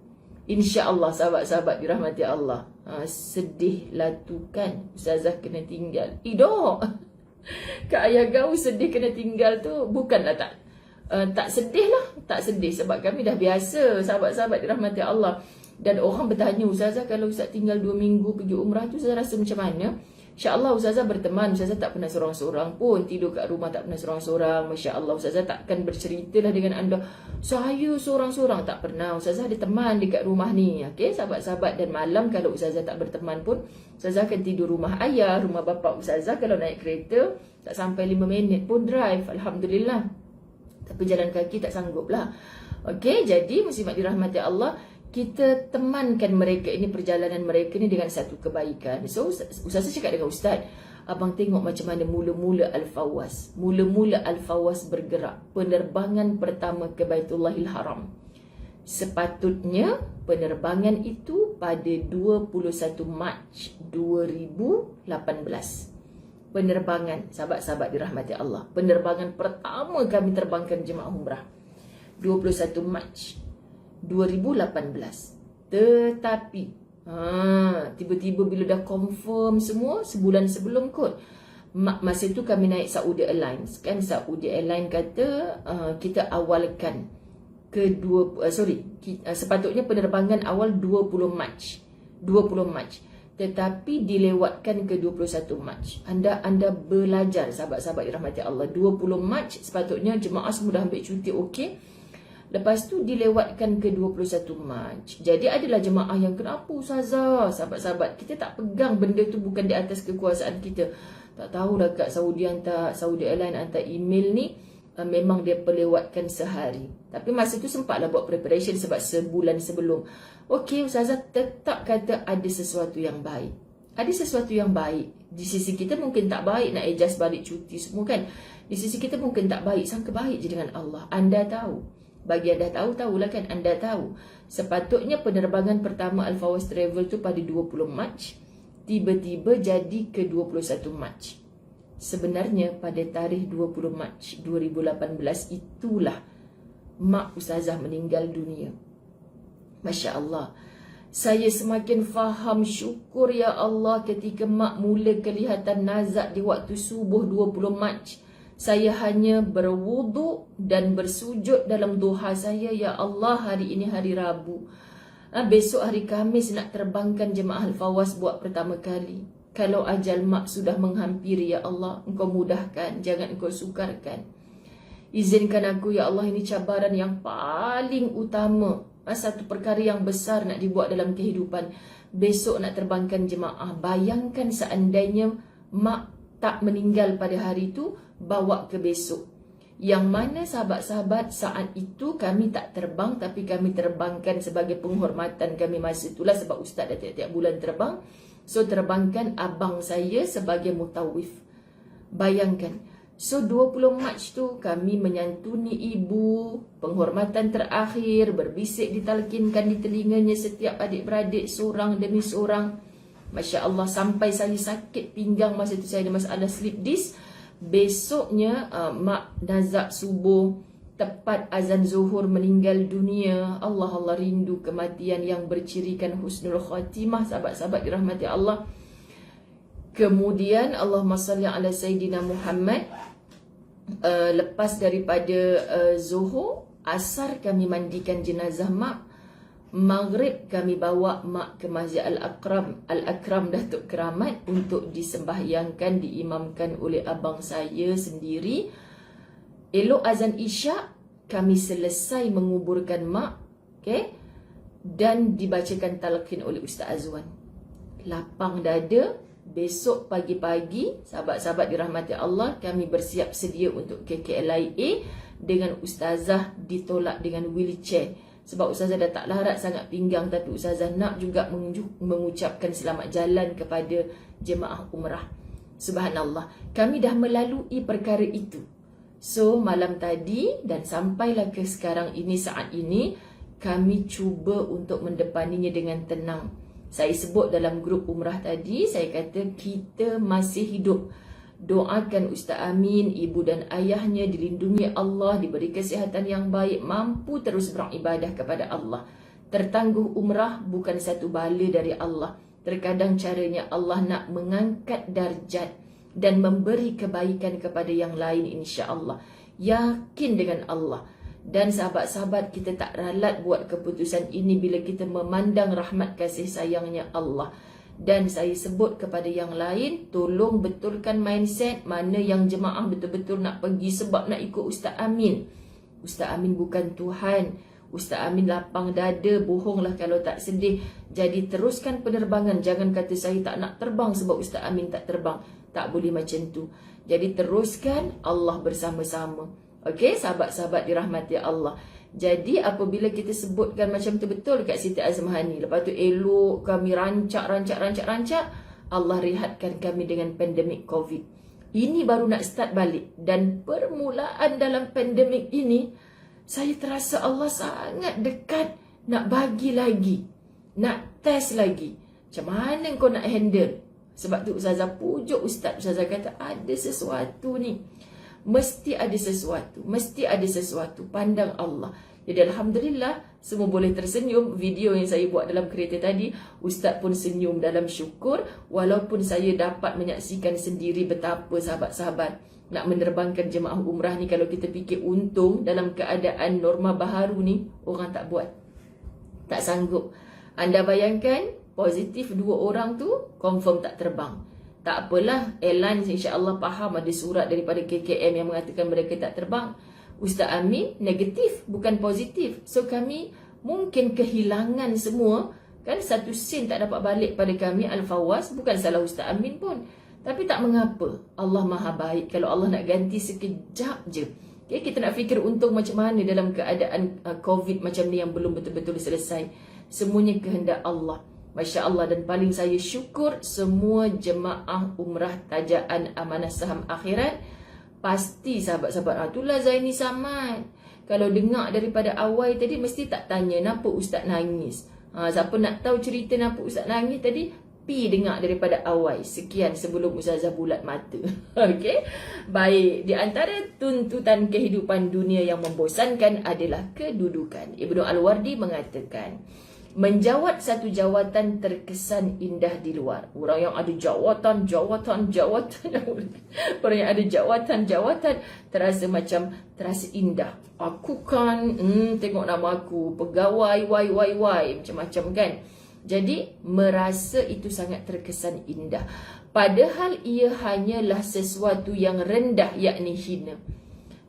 InsyaAllah sahabat-sahabat dirahmati Allah. Sedih lah tu kan, Ustazah kena tinggal. Dok, Kak Ayah Gau sedih kena tinggal tu, bukanlah tak sedih lah. Tak sedih sebab kami dah biasa, sahabat-sahabat dirahmati Allah. Dan orang bertanya, Ustazah kalau Ustaz tinggal 2 minggu pergi umrah tu, Ustazah rasa macam mana? InsyaAllah Ustazah berteman. Ustazah tak pernah seorang-seorang pun. Tidur kat rumah tak pernah seorang-seorang. Masya Allah, Ustazah takkan berceritalah dengan anda, saya seorang-seorang. Tak pernah. Ustazah ada teman dekat rumah ni. Okay, sahabat-sahabat. Dan malam kalau Ustazah tak berteman pun, Ustazah akan tidur rumah ayah, rumah bapa Ustazah. Kalau naik kereta, tak sampai 5 minit pun drive. Alhamdulillah. Tapi jalan kaki tak sanggup lah. Okay, jadi muslimat dirahmati Allah, kita temankan mereka ini, perjalanan mereka ni dengan satu kebaikan. So, Ustazah cakap dengan Ustaz, abang tengok macam mana mula-mula Al-Fawaz. Mula-mula Al-Fawaz bergerak. Penerbangan pertama ke Baitullahil Haram. Sepatutnya penerbangan itu pada 21 Mac 2018. penerbangan, sahabat-sahabat dirahmati Allah. Penerbangan pertama kami terbangkan jemaah umrah 21 Mac 2018. Tetapi tiba-tiba bila dah confirm semua, sebulan sebelum kot, masa tu kami naik Saudi Airlines. Kan Saudi Airlines kata kita awalkan sepatutnya penerbangan awal 20 Mac, tetapi dilewatkan ke 21 Mac. Anda belajar, sahabat-sahabat dirahmati Allah, 20 Mac sepatutnya jemaah semua dah ambil cuti, okey. Lepas tu dilewatkan ke 21 Mac. Jadi adalah jemaah yang, kenapa Ustazah? Sahabat-sahabat, kita tak pegang benda tu, bukan di atas kekuasaan kita. Tak tahulah kat Saudi Airline hantar email ni, memang dia perlewatkan sehari. Tapi masa tu sempatlah buat preparation sebab sebulan sebelum. Okey, Ustazah tetap kata ada sesuatu yang baik. Ada sesuatu yang baik. Di sisi kita mungkin tak baik nak adjust balik cuti semua kan. Di sisi kita mungkin tak baik. Sangka baik je dengan Allah. Anda tahu. Bagi anda tahu, tahulah kan, anda tahu. Sepatutnya penerbangan pertama Al-Fawaz Travel tu pada 20 Mac. Tiba-tiba jadi ke 21 Mac. Sebenarnya pada tarikh 20 Mac 2018 itulah mak Ustazah meninggal dunia. Masya Allah. Saya semakin faham, syukur ya Allah, ketika mak mula kelihatan nazak di waktu subuh 20 Mac. Saya hanya berwuduk dan bersujud dalam duha saya, ya Allah, hari ini hari Rabu. Besok hari Khamis nak terbangkan jemaah Al-Fawaz buat pertama kali. Kalau ajal mak sudah menghampiri, ya Allah, Engkau mudahkan, jangan Engkau sukarkan. Izinkan aku, ya Allah, ini cabaran yang paling utama. Satu perkara yang besar nak dibuat dalam kehidupan. Besok nak terbangkan jemaah. Bayangkan seandainya mak tak meninggal pada hari itu, bawa ke besok. Yang mana sahabat-sahabat, saat itu kami tak terbang, tapi kami terbangkan sebagai penghormatan kami masa itulah, sebab ustaz dah tiap-tiap bulan terbang. So terbangkan abang saya sebagai mutawif. Bayangkan. So 20 Mac tu kami menyantuni ibu, penghormatan terakhir, berbisik ditalkinkan di telinganya setiap adik-beradik seorang demi seorang. Masya Allah, sampai saya sakit pinggang masa tu, saya ada masalah slip disc. Besoknya mak nazak subuh, tepat azan zuhur meninggal dunia. Allah rindu kematian yang bercirikan husnul khatimah, sahabat-sahabat dirahmati Allah. Kemudian Allahumma salli ala Sayyidina Muhammad. Lepas daripada zuhur, asar kami mandikan jenazah mak. Maghrib kami bawa mak ke Masjid Al-Akram Datuk Keramat untuk disembahyangkan, diimamkan oleh abang saya sendiri. Elok azan Isyak kami selesai menguburkan mak, okay? Dan dibacakan talqin oleh Ustaz Azwan. Lapang dada. Besok pagi-pagi, sahabat-sahabat dirahmati Allah, kami bersiap sedia untuk KKLIA dengan Ustazah ditolak dengan wheelchair. Sebab Ustazah dah tak larat sangat pinggang, tapi Ustazah nak juga mengucapkan selamat jalan kepada jemaah umrah. Subhanallah, kami dah melalui perkara itu. So malam tadi dan sampailah ke sekarang ini, saat ini, kami cuba untuk mendepaninya dengan tenang. Saya sebut dalam grup umrah tadi, saya kata kita masih hidup. Doakan Ustaz Amin, ibu dan ayahnya dilindungi Allah, diberi kesihatan yang baik, mampu terus beribadah kepada Allah. Tertangguh umrah bukan satu bala dari Allah. Terkadang caranya Allah nak mengangkat darjat dan memberi kebaikan kepada yang lain, insya-Allah. Yakin dengan Allah. Dan sahabat-sahabat, kita tak ralat buat keputusan ini bila kita memandang rahmat kasih sayangnya Allah. Dan saya sebut kepada yang lain, tolong betulkan mindset mana yang jemaah betul-betul nak pergi sebab nak ikut Ustaz Amin. Ustaz Amin bukan Tuhan. Ustaz Amin lapang dada, bohonglah kalau tak sedih. Jadi teruskan penerbangan. Jangan kata saya tak nak terbang sebab Ustaz Amin tak terbang. Tak boleh macam tu. Jadi teruskan, Allah bersama-sama. Okey, sahabat-sahabat dirahmati Allah. Jadi apabila kita sebutkan macam tu betul dekat Siti Azmahani, lepas tu elok kami rancak, Allah rehatkan kami dengan pandemik COVID. Ini baru nak start balik. Dan permulaan dalam pandemik ini, saya terasa Allah sangat dekat nak bagi lagi, nak test lagi. Macam mana kau nak handle? Sebab tu Ustazah pujuk Ustaz. Ustazah kata ada sesuatu ni. Mesti ada sesuatu. Mesti ada sesuatu. Pandang Allah. Jadi Alhamdulillah, semua boleh tersenyum. Video yang saya buat dalam kereta tadi, Ustaz pun senyum dalam syukur. Walaupun saya dapat menyaksikan sendiri betapa sahabat-sahabat nak menerbangkan jemaah umrah ni, kalau kita fikir untung dalam keadaan norma baharu ni, orang tak buat. Tak sanggup. Anda bayangkan, positif 2 orang tu, confirm tak terbang. Tak apalah, airlines insya-Allah faham ada surat daripada KKM yang mengatakan mereka tak terbang. Ustaz Amin negatif, bukan positif. So kami mungkin kehilangan semua. Kan 1 sen tak dapat balik pada kami, Al-Fawaz. Bukan salah Ustaz Amin pun. Tapi tak mengapa. Allah Maha Baik. Kalau Allah nak ganti sekejap je. Okay, kita nak fikir untung macam mana dalam keadaan COVID macam ni yang belum betul-betul selesai. Semuanya kehendak Allah. Masya Allah. Dan paling saya syukur semua jemaah umrah tajaan Amanah Saham Akhirat. Pasti sahabat-sahabat itulah Zaini Samad. Kalau dengar daripada awal tadi mesti tak tanya kenapa Ustaz nangis. Siapa nak tahu cerita kenapa Ustaz nangis tadi, pi dengar daripada awal. Sekian sebelum Ustazah bulat mata. Okey. Baik, di antara tuntutan kehidupan dunia yang membosankan adalah kedudukan. Ibnu Al-Wardi mengatakan, menjawat satu jawatan terkesan indah di luar. Orang yang ada jawatan. Orang yang ada jawatan terasa indah. Aku kan, tengok nama aku, pegawai, macam-macam kan. Jadi, merasa itu sangat terkesan indah. Padahal ia hanyalah sesuatu yang rendah, yakni hina.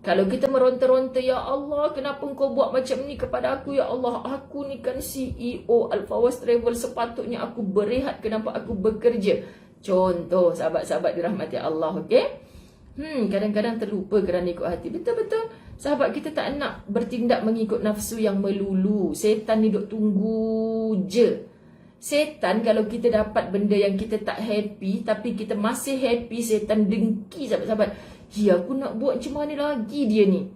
Kalau kita meronta-ronta, ya Allah, kenapa engkau buat macam ni kepada aku? Ya Allah, aku ni kan CEO Al-Fawaz Travel, sepatutnya aku berehat, kenapa aku bekerja? Contoh, sahabat-sahabat dirahmati Allah, okey? Kadang-kadang terlupa kerana ikut hati. Betul-betul. Sahabat kita tak nak bertindak mengikut nafsu yang melulu. Setan ni duk tunggu je. Setan kalau kita dapat benda yang kita tak happy, tapi kita masih happy, setan dengki sahabat-sahabat. Aku nak buat macam mana lagi dia ni?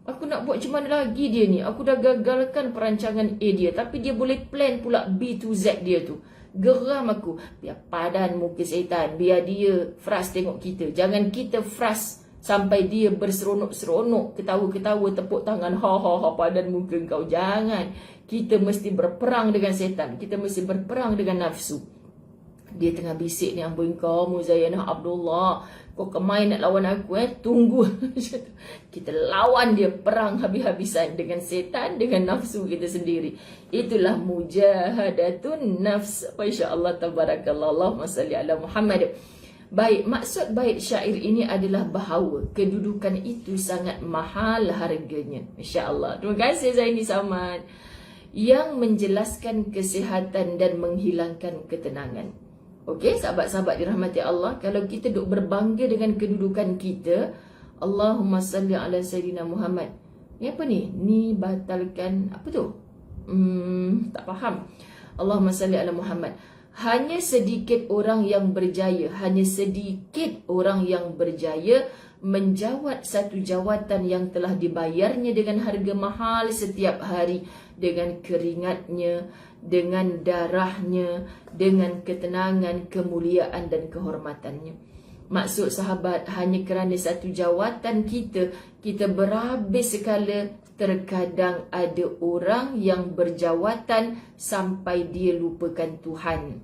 Aku nak buat macam mana lagi dia ni? Aku dah gagalkan perancangan A dia, tapi dia boleh plan pula B to Z dia tu. Geram aku. Biar padan muka setan. Biar dia frust tengok kita. Jangan kita frust sampai dia berseronok-seronok, ketawa-ketawa, tepuk tangan, ha padan muka kau. Jangan. Kita mesti berperang dengan setan. Kita mesti berperang dengan nafsu. Dia tengah bisik ni, amboi kamu Zainah Abdullah, kau kemai nak lawan aku tunggu. Kita lawan dia, perang habis-habisan dengan setan, dengan nafsu kita sendiri. Itulah mujahadatun nafs. Masya-Allah, tabarakallah, Allahumma salli ala Muhammad. Baik, maksud bait syair ini adalah bahawa kedudukan itu sangat mahal harganya. Masya-Allah. Terima kasih Zaini Samad yang menjelaskan kesihatan dan menghilangkan ketenangan. Okey, sahabat-sahabat dirahmati Allah, kalau kita duk berbangga dengan kedudukan kita, Allahumma salli ala Sayyidina Muhammad. Ni apa ni? Ni batalkan apa tu? Tak faham. Allahumma salli ala Muhammad. Hanya sedikit orang yang berjaya, menjawat satu jawatan yang telah dibayarnya dengan harga mahal setiap hari, dengan keringatnya, dengan darahnya, dengan ketenangan, kemuliaan dan kehormatannya. Maksud sahabat, hanya kerana satu jawatan kita berhabis sekala. Terkadang ada orang yang berjawatan sampai dia lupakan Tuhan.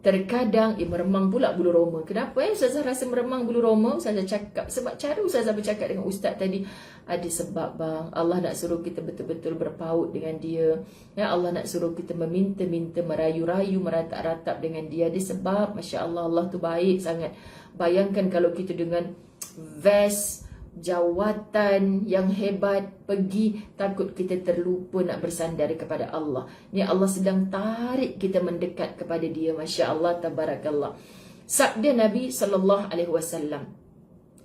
Terkadang meremang pula bulu roma. Kenapa Ustazah rasa meremang bulu roma? Ustazah cakap sebab cara Ustazah bercakap dengan Ustaz tadi ada sebab bang. Allah nak suruh kita betul-betul berpaut dengan dia. Ya, Allah nak suruh kita meminta-minta, merayu-rayu, meratap-ratap dengan dia. Ada sebab. Masya-Allah, Allah tu baik sangat. Bayangkan kalau kita dengan vest, jawatan yang hebat, pergi, takut kita terlupa nak bersandar kepada Allah. Ni Allah sedang tarik kita mendekat kepada dia. Masya Allah, tabarakallah. Sabda Nabi SAW,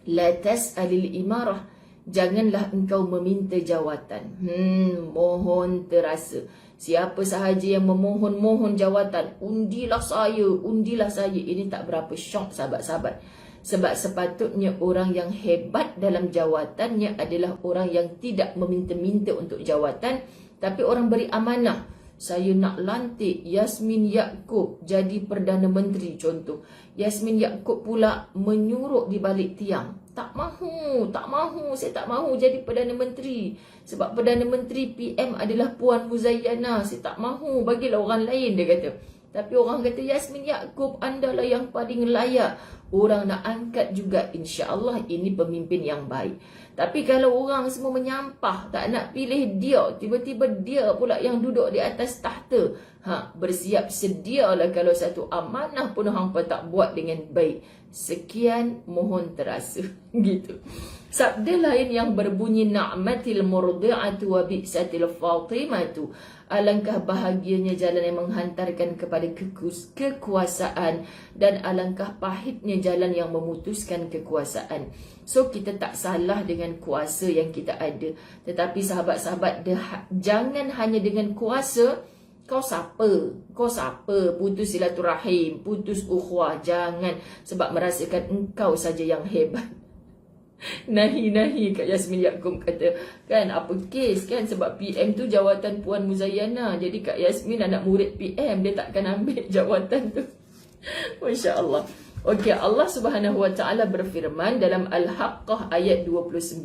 la tas'alil imarah, janganlah engkau meminta jawatan. Mohon terasa. Siapa sahaja yang memohon-mohon jawatan, undilah saya. Ini tak berapa syok sahabat-sahabat. Sebab sepatutnya orang yang hebat dalam jawatannya adalah orang yang tidak meminta-minta untuk jawatan, tapi orang beri amanah. saya nak lantik Yasmin Yaakob jadi Perdana Menteri contoh. Yasmin Yaakob pula menyuruh di balik tiang. Tak mahu, saya tak mahu jadi Perdana Menteri. Sebab Perdana Menteri PM adalah Puan Muzayyana. Saya tak mahu, bagilah orang lain, dia kata. Tapi orang kata, Yasmin Yaakob, anda lah yang paling layak. Orang nak angkat juga, insya-Allah ini pemimpin yang baik. Tapi kalau orang semua menyampah, tak nak pilih dia, tiba-tiba dia pula yang duduk di atas tahta. Bersiap sedialah kalau satu amanah pun hampa tak buat dengan baik. Sekian, mohon terasa. Gitu. Sabda lain yang berbunyi, na'matil murdi'atu wa bi'satil fatimatu. Alangkah bahagianya jalan yang menghantarkan kepada kekuasaan, dan alangkah pahitnya jalan yang memutuskan kekuasaan. So kita tak salah dengan kuasa yang kita ada. Tetapi sahabat-sahabat, jangan hanya dengan kuasa. Kau siapa? Putus silaturahim, putus ukhuwah. Jangan, sebab merasakan engkau saja yang hebat. Nahi Kak Yasmin Yaakob kata, kan apa kes kan, sebab PM tu jawatan Puan Muzayyana. Jadi Kak Yasmin anak murid PM, dia takkan ambil jawatan tu. Masya Allah. Okey, Allah Subhanahu Wa Taala berfirman dalam Al-Haqqah ayat 29.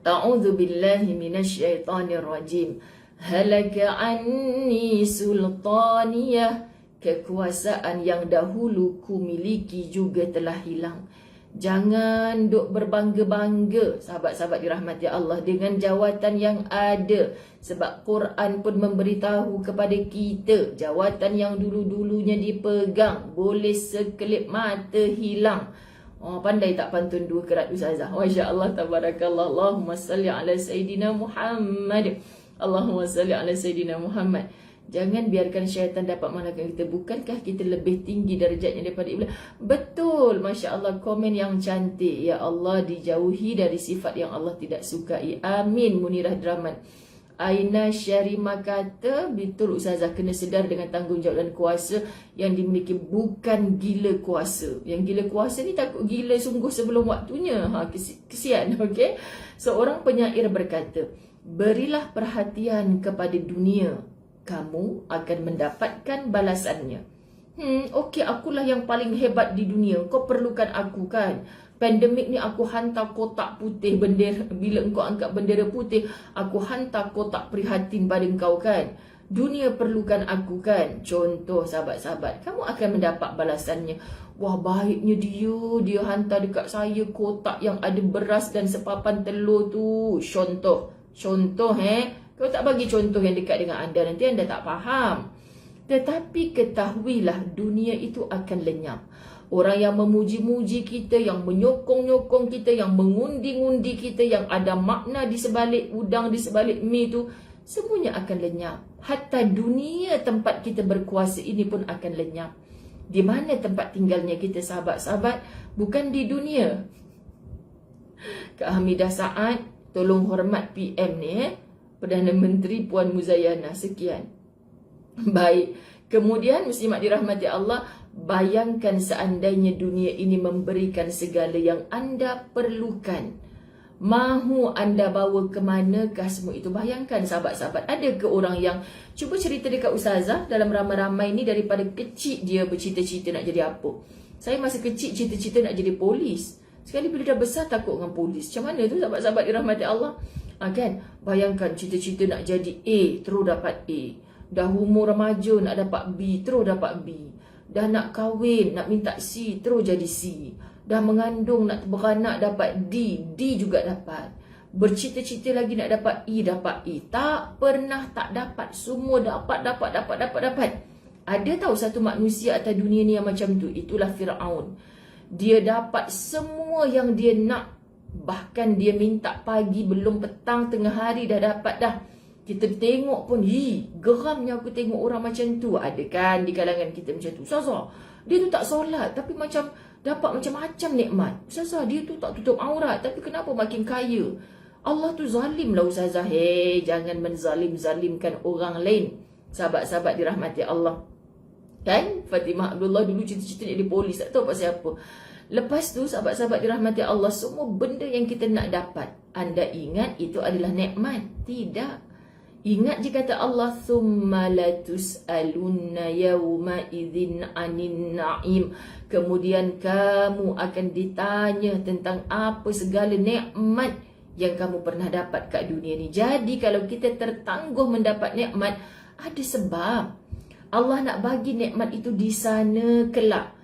A'udzu billahi minasyaitonir rajim. Halaka anni sultaniyah. Kekuasaan yang dahulu ku miliki juga telah hilang. Jangan duk berbangga-bangga, sahabat-sahabat dirahmati Allah, dengan jawatan yang ada. Sebab Quran pun memberitahu kepada kita, jawatan yang dulu-dulunya dipegang boleh sekelip mata hilang. Pandai tak pantun dua kerat Ustazah? Masya Allah, tabarakallah. Allahumma salli ala Sayyidina Muhammad. Allahumma salli ala Sayyidina Muhammad. Jangan biarkan syaitan dapat malahkan kita. Bukankah kita lebih tinggi darjatnya daripada iblis? Betul, Masya Allah, komen yang cantik. Ya Allah, dijauhi dari sifat yang Allah tidak sukai. Amin. Munirah Draman. Aina Syarima kata, betul Ustazah, kena sedar dengan tanggungjawab dan kuasa yang dimiliki, bukan gila kuasa. Yang gila kuasa ni takut gila sungguh sebelum waktunya. Kesian, okey. Seorang penyair berkata, berilah perhatian kepada dunia, kamu akan mendapatkan balasannya. Okey, akulah yang paling hebat di dunia, kau perlukan aku kan? Pandemik ni aku hantar kotak putih bendera. Bila engkau angkat bendera putih, aku hantar kotak prihatin pada engkau kan? Dunia perlukan aku kan? Contoh sahabat-sahabat, kamu akan mendapat balasannya. Wah, baiknya dia hantar dekat saya kotak yang ada beras dan sepapan telur tu. Contoh Kalau tak bagi contoh yang dekat dengan anda, nanti anda tak faham. Tetapi ketahuilah, dunia itu akan lenyap. Orang yang memuji-muji kita, yang menyokong-nyokong kita, yang mengundi-ngundi kita, yang ada makna di sebalik udang, di sebalik mie itu, semuanya akan lenyap. Hatta dunia tempat kita berkuasa ini pun akan lenyap. Di mana tempat tinggalnya kita sahabat-sahabat? Bukan di dunia. Kak Hamidah Saad, tolong hormat PM ni, Perdana Menteri Puan Muzayyana. Sekian. Baik. Kemudian muslimat dirahmati Allah, bayangkan seandainya dunia ini memberikan segala yang anda perlukan. Mahu anda bawa ke manakah semua itu? Bayangkan sahabat-sahabat, ada ke orang yang cuba cerita dekat Ustazah dalam ramai-ramai ni, daripada kecil dia bercita-cita nak jadi apa? Saya masa kecil cita-cita nak jadi polis. Sekali bila dah besar takut dengan polis. Macam mana tu sahabat-sahabat dirahmati Allah? Kan? Bayangkan cita-cita nak jadi A, terus dapat A. Dah umur remaja nak dapat B, terus dapat B. Dah nak kahwin, nak minta C, terus jadi C. Dah mengandung, nak beranak, dapat D, D juga dapat. Bercita-cita lagi nak dapat E, dapat E. Tak pernah tak dapat. Semua dapat. Ada tahu satu manusia atas dunia ni yang macam tu? Itulah Fir'aun. Dia dapat semua yang dia nak. Bahkan dia minta pagi, belum petang, tengah hari dah dapat dah. Kita tengok pun, geramnya aku tengok orang macam tu. Ada kan di kalangan kita macam tu? Ustazah, dia tu tak solat tapi macam dapat macam-macam nikmat. Ustazah, dia tu tak tutup aurat tapi kenapa makin kaya? Allah tu zalim lah Ustazah. Jangan menzalim-zalimkan orang lain. Sahabat-sahabat dirahmati Allah. Kan? Fatimah Abdullah dulu cita-cita jadi polis, tak tahu pasal apa. Lepas tu sahabat-sahabat dirahmati Allah, semua benda yang kita nak dapat, anda ingat itu adalah nikmat? Tidak. Ingat je kata Allah, thumma latus'alunna yawma idzin 'anin na'im. Kemudian kamu akan ditanya tentang apa segala nikmat yang kamu pernah dapat kat dunia ni. Jadi kalau kita tertangguh mendapat nikmat, ada sebab. Allah nak bagi nikmat itu di sana kelak.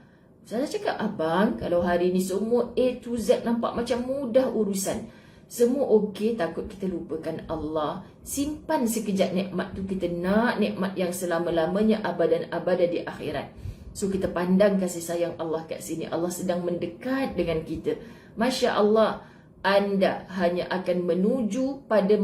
Saya cakap, abang, kalau hari ni semua A to Z nampak macam mudah urusan, semua okey, takut kita lupakan Allah. Simpan sekejap nikmat tu. Kita nak nikmat yang selama-lamanya, abadan-abada di akhirat. So kita pandang kasih sayang Allah kat sini. Allah sedang mendekat dengan kita. Masya Allah, anda hanya akan menuju pada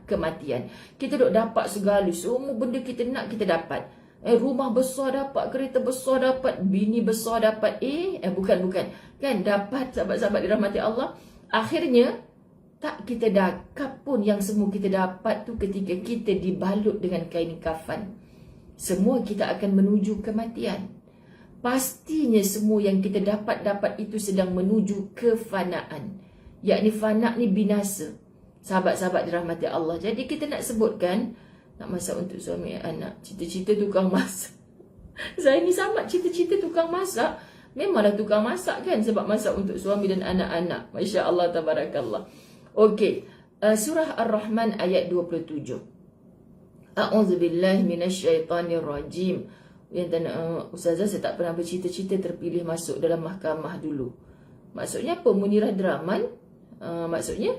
kematian. Kita duk dapat segala, semua benda kita nak kita dapat. Rumah besar dapat, kereta besar dapat, bini besar dapat. Bukan. Kan dapat, sahabat-sahabat dirahmati Allah. Akhirnya tak kita dakap pun yang semua kita dapat tu ketika kita dibalut dengan kain kafan. Semua kita akan menuju kematian. Pastinya semua yang kita dapat itu sedang menuju kefanaan. Yakni fana ni binasa. Sahabat-sahabat dirahmati Allah. Jadi kita nak sebutkan, nak masak untuk suami anak, cita-cita tukang masak. Saya ni sama cita-cita tukang masak. Memanglah tukang masak kan, sebab masak untuk suami dan anak-anak. Masya Allah, tabarakallah. Okey, surah Ar-Rahman ayat 27. A'udzubillahi minasyaitanirrajim. Yang Ustazah, saya tak pernah bercita-cita terpilih masuk dalam mahkamah dulu. Maksudnya apa? Munirah Draman? Maksudnya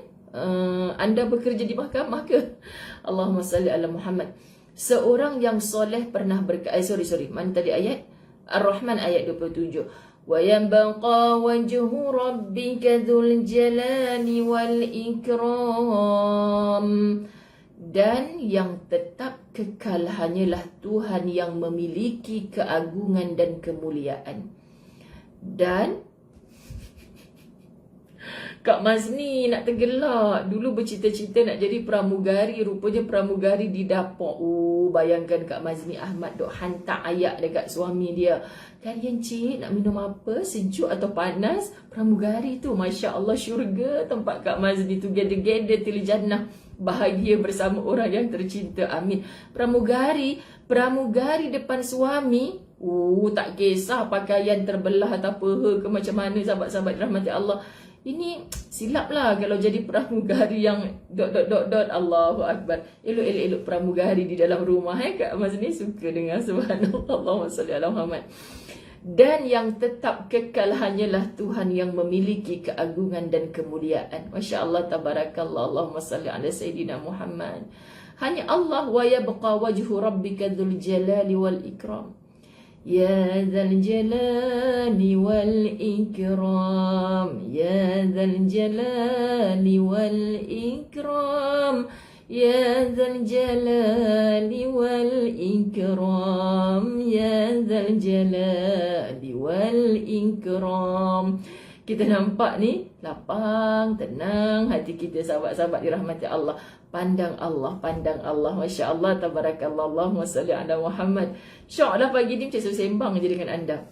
anda bekerja di mahkamah ke? Allahumma salli ala Muhammad. Seorang yang soleh pernah mana tadi ayat? Ar-Rahman ayat 27. وَيَبْقَى وَجْهُ رَبِّكَ ذُو الْجَلَالِ وَالْإِكْرَامِ. Dan yang tetap kekal hanyalah Tuhan yang memiliki keagungan dan kemuliaan. Dan Kak Mazni nak tergelak. Dulu bercita-cita nak jadi pramugari. Rupanya pramugari di dapur. Bayangkan Kak Mazni Ahmad duk hantar ayak dekat suami dia. Kalian cik nak minum apa? Sejuk atau panas? Pramugari tu, Masya Allah, syurga tempat Kak Mazni tu. Gede-gede til jannah. Bahagia bersama orang yang tercinta. Amin. Pramugari depan suami. Tak kisah pakaian terbelah atau apa ke macam mana, sahabat-sahabat rahmati Allah. Ini silap lah kalau jadi pramugari yang ... Allahu Akbar. Elok-elok pramugari di dalam rumah. Kak Mas ni suka dengar subhanallah. Allahumma salli ala Muhammad. Dan yang tetap kekal hanyalah Tuhan yang memiliki keagungan dan kemuliaan. Masya Allah, tabarakallah. Allahumma salli ala Sayyidina Muhammad. Hanya Allah. Wa yabqa wajhu rabbika dzul jalali wal ikram. Ya dzal jalali wal ikram, ya dzal jalali wal ikram, ya dzal jalali wal ikram, ya dzal jalali wal ikram. Kita nampak ni lapang, tenang hati kita, sahabat-sahabat dirahmati Allah. Pandang Allah, pandang Allah. Masya Allah, tabarakallah. Allahumma salli ala Muhammad. InsyaAllah pagi ni saya sembang je dengan anda.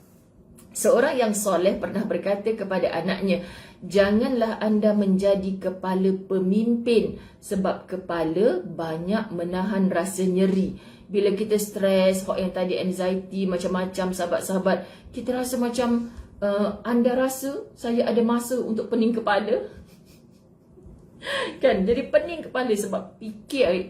Seorang yang soleh pernah berkata kepada anaknya, janganlah anda menjadi kepala pemimpin, sebab kepala banyak menahan rasa nyeri. Bila kita stres, yang tadi anxiety, macam-macam, sahabat-sahabat, kita rasa macam anda rasa saya ada masa untuk pening kepala? Kan, jadi pening kepala sebab fikir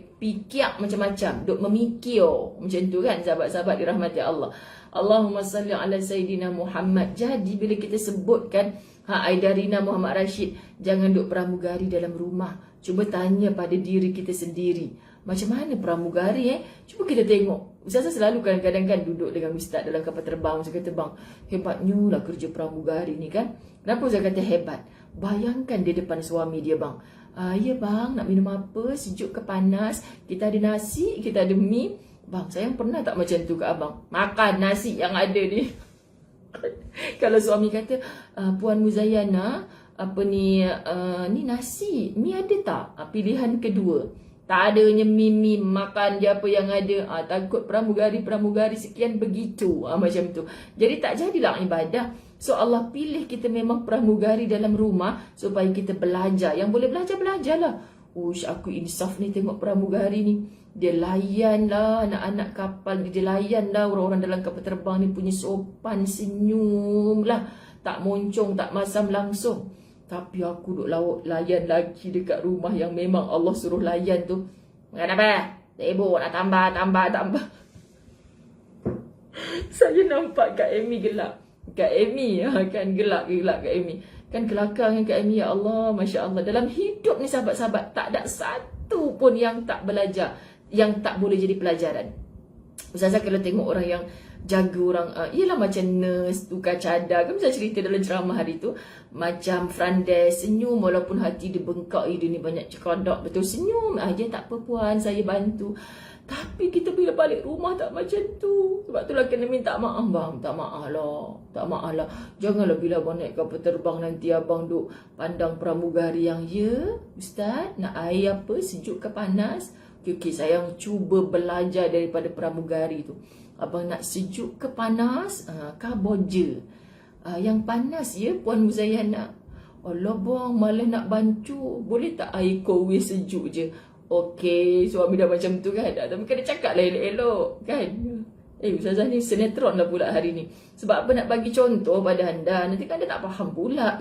macam-macam, duk memikir macam tu kan, sahabat-sahabat dirahmati Allah. Allahumma salli ala Sayyidina Muhammad. Jadi bila kita sebutkan Aidarina Muhammad Rashid, jangan duk pramugari dalam rumah. Cuba tanya pada diri kita sendiri, macam mana pramugari Cuba kita tengok. Ustazah selalu kadang-kadang kan duduk dengan ustaz dalam kapal terbang. Saya kata, bang, hebatnya lah kerja pramugari ni kan. Kenapa saya kata hebat? Bayangkan di depan suami dia, bang. Ya bang, nak minum apa? Sejuk ke panas? Kita ada nasi, kita ada mie. Bang, sayang pernah tak macam tu ke abang? Makan nasi yang ada ni. Kalau suami kata, Puan Muzayana, ni nasi, mie ada tak? Pilihan kedua. Tak adanya mie, makan je apa yang ada. Takut pramugari sekian begitu. Macam tu. Jadi tak jadilah ibadah. So Allah pilih kita memang pramugari dalam rumah supaya kita belajar. Yang boleh belajar, belajarlah. Ush, aku insaf ni tengok pramugari ni. Dia layan lah anak-anak kapal ni, dia layan lah orang-orang dalam kapal terbang ni punya sopan, senyum lah, tak moncong, tak masam langsung. Tapi aku duk layan lagi dekat rumah yang memang Allah suruh layan tu. Kenapa? Ibu nak tambah. Saya nampak Kak Amy gelak. Kak Amy kan gelak Kak Amy. Kan kelakar kan Kak Amy, ya Allah, Masya Allah. Dalam hidup ni sahabat-sahabat, tak ada satu pun yang tak belajar, yang tak boleh jadi pelajaran. Ustazah kalau tengok orang yang jaga orang, ialah macam nurse, tukar cadar, kan saya cerita dalam ceramah hari tu, macam front desk, senyum walaupun hati dia bengkak, dia ni banyak cekadak, betul senyum, dia tak apa puan, saya bantu. Tapi kita bila balik rumah tak macam tu. Sebab itulah kena minta maaf bang. Tak maaf lah. Janganlah bila abang naik kapal terbang nanti abang duk pandang pramugari yang, ya Ustaz, nak air apa, sejuk ke panas? Okey, sayang cuba belajar daripada pramugari tu. Abang nak sejuk ke panas? Boja? Yang panas ya Puan Muzayana. Allah bang, malah nak bancu. Boleh tak air kowe sejuk je? Okey, suami dah macam tu kan. Tapi kena cakap lah elok-elok kan. Ustazah ni sinetron lah pula hari ni. Sebab apa, nak bagi contoh pada anda. Nanti kan dia tak faham pula.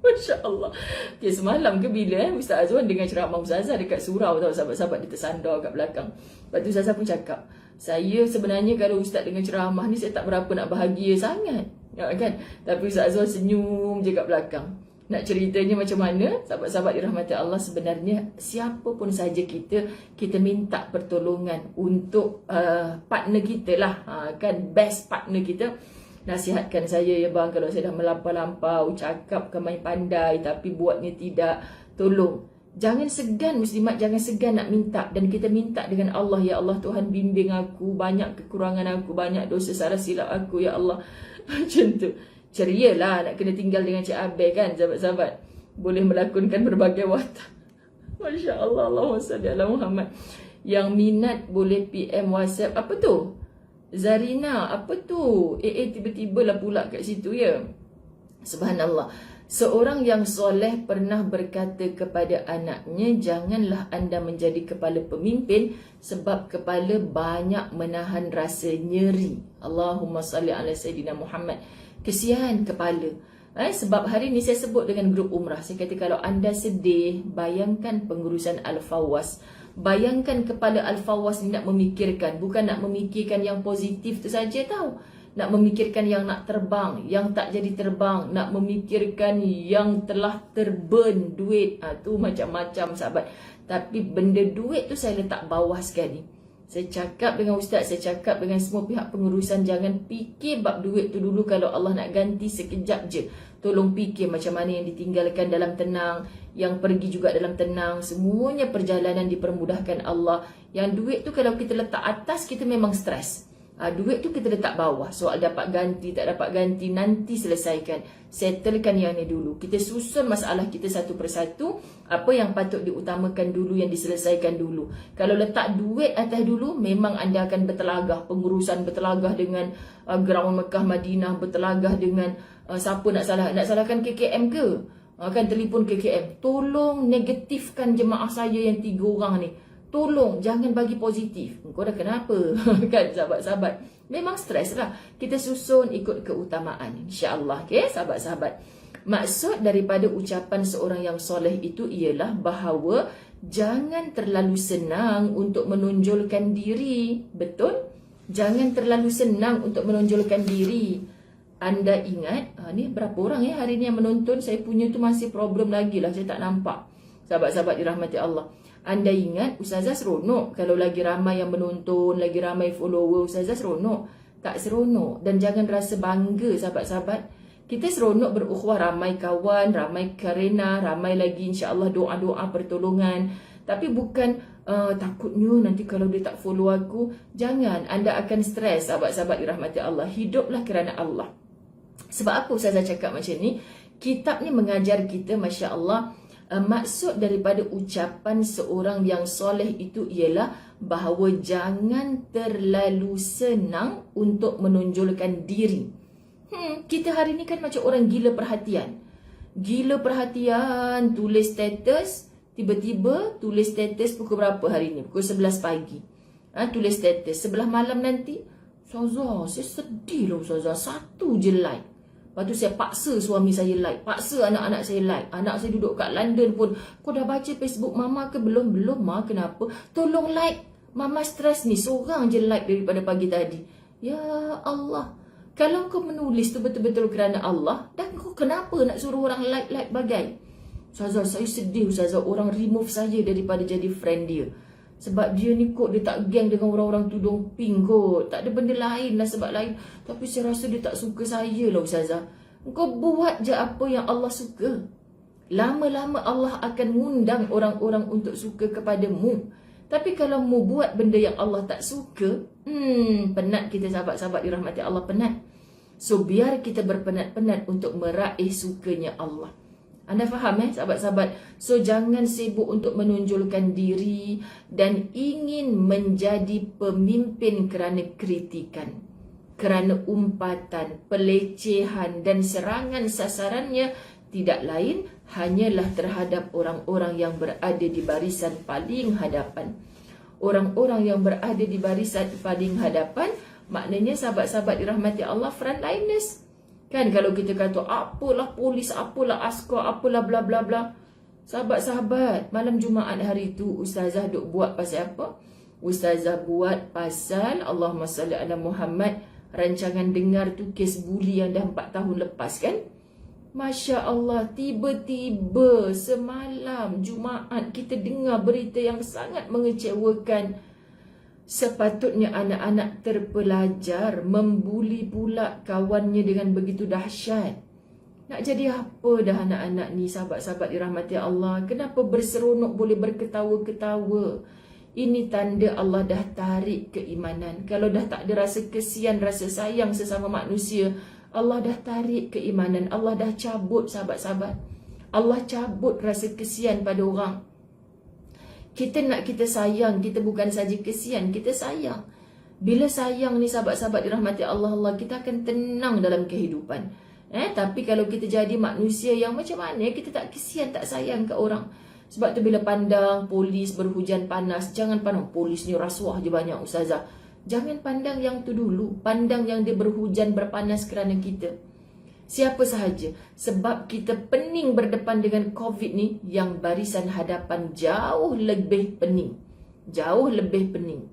Masya Allah. Okay, semalam ke bila Ustaz Azwan dengan ceramah Ustazah dekat surau tau, sahabat-sahabat dia tersandar kat belakang. Lepas tu Ustazah pun cakap, saya sebenarnya kalau Ustaz dengan ceramah ni saya tak berapa nak bahagia sangat kan. Tapi Ustaz Azwan senyum je kat belakang. Nak ceritanya macam mana, sahabat-sahabat dirahmati Allah, sebenarnya siapa pun saja kita minta pertolongan untuk partner kita lah, kan, best partner kita. Nasihatkan saya ya bang, kalau saya dah melampau-lampau, cakap main pandai tapi buatnya tidak, tolong jangan segan muslimat, jangan segan nak minta. Dan kita minta dengan Allah, ya Allah Tuhan bimbing aku, banyak kekurangan aku, banyak dosa salah silap aku ya Allah. Macam tu. Cerialah nak kena tinggal dengan Cik Abel kan, sahabat-sahabat. Boleh melakonkan berbagai watak. Masya Allah, Allahumma salli ala Muhammad. Yang minat boleh PM WhatsApp. Apa tu? Zarina, apa tu? Tiba-tiba lah pula kat situ ya. Subhanallah. Seorang yang soleh pernah berkata kepada anaknya, janganlah anda menjadi kepala pemimpin sebab kepala banyak menahan rasa nyeri. Allahumma salli ala Sayyidina Muhammad. Kesian kepala. Sebab hari ni saya sebut dengan grup umrah. Saya kata kalau anda sedih, bayangkan pengurusan Al-Fawwas. Bayangkan kepala Al-Fawwas ni nak memikirkan. Bukan nak memikirkan yang positif tu saja tau. Nak memikirkan yang nak terbang, yang tak jadi terbang. Nak memikirkan yang telah terburn duit. Tu macam-macam sahabat. Tapi benda duit tu saya letak bawah sekali. Saya cakap dengan Ustaz, saya cakap dengan semua pihak pengurusan, jangan fikir bab duit tu dulu. Kalau Allah nak ganti sekejap je, tolong fikir macam mana yang ditinggalkan dalam tenang, yang pergi juga dalam tenang. Semuanya perjalanan dipermudahkan Allah. Yang duit tu kalau kita letak atas, kita memang stres. Duit tu kita letak bawah. Soal dapat ganti, tak dapat ganti, nanti selesaikan. Settlekan yang ni dulu. Kita susun masalah kita satu persatu. Apa yang patut diutamakan dulu, yang diselesaikan dulu. Kalau letak duit atas dulu, memang anda akan bertelagah. Pengurusan bertelagah dengan ground Mekah Madinah, bertelagah dengan siapa nak salahkan KKM ke? Kan telefon KKM. Tolong negatifkan jemaah saya yang 3 orang ni. Tolong jangan bagi positif. Kau dah kenapa? Kan sahabat-sahabat. Memang stres lah. Kita susun ikut keutamaan. InsyaAllah. Okay sahabat-sahabat. Maksud daripada ucapan seorang yang soleh itu ialah bahawa jangan terlalu senang untuk menonjolkan diri. Betul? Jangan terlalu senang untuk menonjolkan diri. Anda ingat, ni berapa orang ya hari ni yang menonton? Saya punya tu masih problem lagi lah. Saya tak nampak. Sahabat-sahabat dirahmati Allah. Anda ingat Ustazah seronok kalau lagi ramai yang menonton, lagi ramai follower. Ustazah seronok? Tak seronok. Dan jangan rasa bangga sahabat-sahabat. Kita seronok berukhuwah, ramai kawan, ramai karena, ramai lagi insya-Allah doa-doa pertolongan. Tapi bukan takutnya nanti kalau dia tak follow aku. Jangan, anda akan stres sahabat-sahabat dirahmati Allah. Hiduplah kerana Allah. Sebab apa Ustazah cakap macam ni? Kitab ni mengajar kita, Masya Allah, maksud daripada ucapan seorang yang soleh itu ialah bahawa jangan terlalu senang untuk menonjolkan diri. Kita hari ni kan macam orang gila perhatian. Gila perhatian, tulis status, Tiba-tiba tulis status pukul berapa hari ni? Pukul 11 pagi. Tulis status. Sebelah malam nanti, Ustazah, saya sedih lah Ustazah. 1 je like. Lepas tu saya paksa suami saya like. Paksa anak-anak saya like. Anak saya duduk kat London pun. Kau dah baca Facebook Mama ke belum? Belum, Ma. Kenapa? Tolong like. Mama stres ni. Seorang je like daripada pagi tadi. Ya Allah. Kalau kau menulis tu betul-betul kerana Allah, dan kau kenapa nak suruh orang like bagai? Ustazah, saya sedih Ustazah. Orang remove saya daripada jadi friend dia. Sebab dia ni kot, dia tak geng dengan orang-orang tudung pink kot. Tak ada benda lain lah, sebab lain. Tapi saya rasa dia tak suka saya lah Ustazah. Kau buat je apa yang Allah suka. Lama-lama Allah akan ngundang orang-orang untuk suka kepadamu. Tapi kalau mu buat benda yang Allah tak suka, penat kita sahabat-sahabat dirahmati Allah, penat. So biar kita berpenat-penat untuk meraih sukanya Allah. Anda faham sahabat-sahabat? So jangan sibuk untuk menonjolkan diri dan ingin menjadi pemimpin kerana kritikan, kerana umpatan, pelecehan dan serangan sasarannya tidak lain hanyalah terhadap orang-orang yang berada di barisan paling hadapan. Orang-orang yang berada di barisan paling hadapan, maknanya sahabat-sahabat dirahmati Allah, frontliners. Kan kalau kita kata apalah polis, apalah askar, apalah bla bla bla. Sahabat-sahabat, malam Jumaat hari tu Ustazah duk buat pasal apa? Ustazah buat pasal Allahumma salli ala Muhammad, rancangan dengar tu kes buli yang dah 4 tahun lepas kan? Masya Allah, tiba-tiba semalam Jumaat kita dengar berita yang sangat mengecewakan. Sepatutnya anak-anak terpelajar membuli pula kawannya dengan begitu dahsyat. Nak jadi apa dah anak-anak ni sahabat-sahabat dirahmati Allah? Kenapa berseronok boleh berketawa-ketawa? Ini tanda Allah dah tarik keimanan. Kalau dah tak ada rasa kesian, rasa sayang sesama manusia, Allah dah tarik keimanan. Allah dah cabut sahabat-sahabat. Allah cabut rasa kesian pada orang. Kita nak kita sayang, kita bukan saja kesian, kita sayang. Bila sayang ni sahabat-sahabat dirahmati Allah, kita akan tenang dalam kehidupan. Tapi kalau kita jadi manusia yang macam mana, kita tak kesian, tak sayang ke orang. Sebab tu bila pandang polis berhujan panas, jangan pandang polis ni rasuah je banyak Ustazah. Jangan pandang yang tu dulu. Pandang yang dia berhujan berpanas kerana kita. Siapa sahaja. Sebab kita pening berdepan dengan COVID ni, yang barisan hadapan jauh lebih pening. Jauh lebih pening.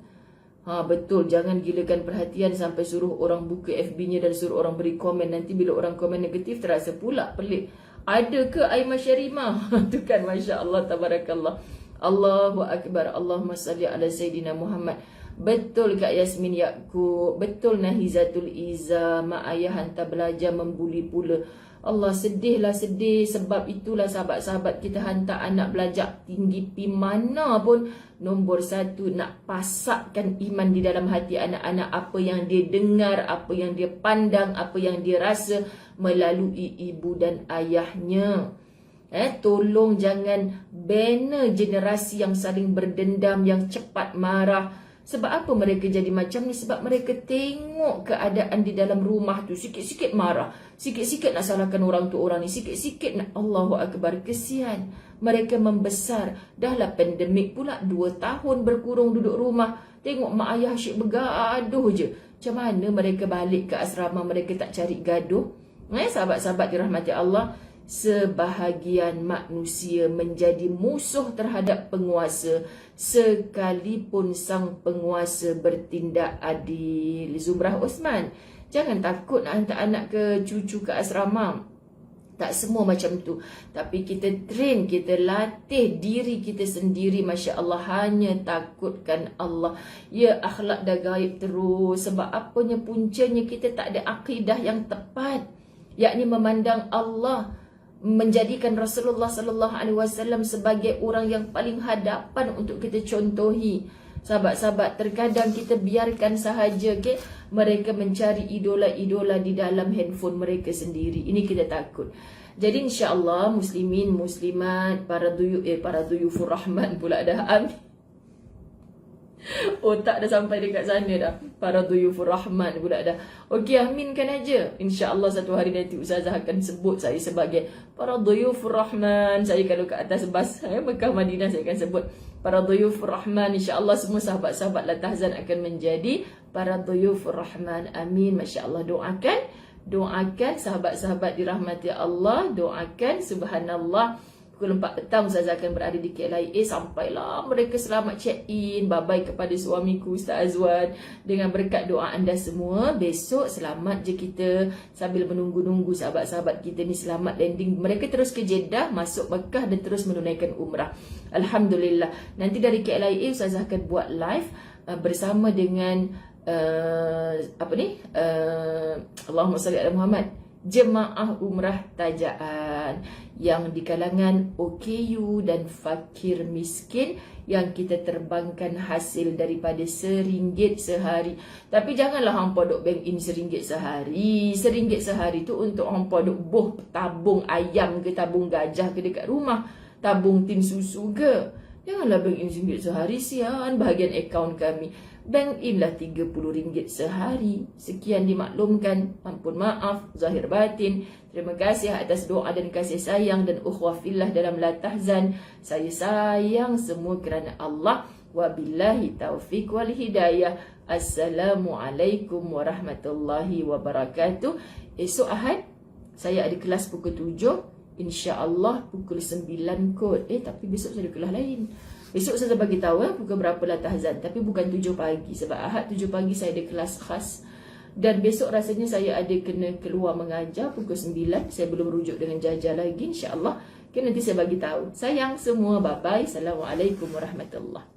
Betul, jangan gilakan perhatian sampai suruh orang buka FB-nya dan suruh orang beri komen. Nanti bila orang komen negatif, terasa pula pelik. Ada ke Aimah Syarimah? Tu kan, Masya Allah, Tabarakallah. Allahu Akbar. Allahumma salli ala Sayyidina Muhammad. Betul Kak Yasmin Yaakob. Betul Nahizatul Iza. Mak ayah hantar belajar membuli pula. Allah, sedihlah, sedih. Sebab itulah sahabat-sahabat kita hantar anak belajar tinggi pi mana pun, nombor 1 nak pasakkan iman di dalam hati anak-anak. Apa yang dia dengar, apa yang dia pandang, apa yang dia rasa melalui ibu dan ayahnya. Tolong jangan bina generasi yang saling berdendam, yang cepat marah. Sebab apa mereka jadi macam ni? Sebab mereka tengok keadaan di dalam rumah tu, sikit-sikit marah, sikit-sikit nak salahkan orang tu orang ni, sikit-sikit nak, Allahu Akbar, kesian. Mereka membesar. Dahlah pandemik pula, 2 tahun berkurung duduk rumah. Tengok mak ayah asyik bergaduh je. Macam mana mereka balik ke asrama, mereka tak cari gaduh? Sahabat-sahabat dirahmati Allah, sebahagian manusia menjadi musuh terhadap penguasa sekalipun sang penguasa bertindak adil. Zumrah Osman, jangan takut nak hantar anak ke cucu ke asrama. Tak semua macam tu. Tapi kita train, kita latih diri kita sendiri. Masya Allah, hanya takutkan Allah. Ya, akhlak dah gaib terus. Sebab apanya puncanya kita tak ada akidah yang tepat, yakni memandang Allah, menjadikan Rasulullah sallallahu alaihi wasallam sebagai orang yang paling hadapan untuk kita contohi. Sahabat-sahabat, terkadang kita biarkan sahaja mereka mencari idola-idola di dalam handphone mereka sendiri. Ini kita takut. Jadi insya-Allah muslimin, muslimat, para duyufur rahman pula dah. Amin. Otak dah sampai dekat sana dah. Para duyufur rahman pula dah. Okey, aminkan aja. InsyaAllah satu hari nanti Ustazah akan sebut saya sebagai para duyufur rahman. Saya kalau kat atas bas Mekah Madinah, saya akan sebut para duyufur rahman. InsyaAllah semua sahabat-sahabat Latahzan akan menjadi para duyufur rahman. Amin. Masya Allah. Doakan sahabat-sahabat dirahmati Allah. Doakan subhanallah. Pukul 4 petang Ustazah akan berada di KLIA. Sampailah mereka selamat check-in. Bye-bye kepada suamiku Ustaz Azwan. Dengan berkat doa anda semua, besok selamat je kita. Sambil menunggu-nunggu sahabat-sahabat kita ni selamat landing. Mereka terus ke Jeddah, masuk Mekah dan terus menunaikan umrah. Alhamdulillah. Nanti dari KLIA Ustazah akan buat live bersama dengan Allahumma salli ala Muhammad, jemaah umrah tajaan yang di kalangan OKU dan fakir miskin yang kita terbangkan hasil daripada RM1 sehari. Tapi janganlah hampa duk bank in RM1 sehari. RM1 sehari tu untuk hampa duk tabung ayam ke, tabung gajah ke dekat rumah, tabung tin susu ke. Janganlah bank in RM1 sehari, sian bahagian akaun kami. Bank in lah RM30 sehari. Sekian dimaklumkan. Ampun maaf, zahir batin. Terima kasih atas doa dan kasih sayang dan ukhuwah fillah dalam Latahzan. Saya sayang semua kerana Allah. Wabillahi taufiq wal hidayah. Assalamualaikum warahmatullahi wabarakatuh. Esok Ahad saya ada kelas pukul 7. InsyaAllah pukul 9 kot. Tapi besok saya ada kelas lain. Besok saya bagi tahu pukul berapa Latahzan. Tapi bukan 7 pagi. Sebab Ahad 7 pagi saya ada kelas khas. Dan besok rasanya saya ada kena keluar mengajar pukul 9. Saya belum rujuk dengan Jaja lagi, insyaAllah. Okay, nanti saya bagi tahu. Sayang semua. Bye-bye. Assalamualaikum warahmatullahi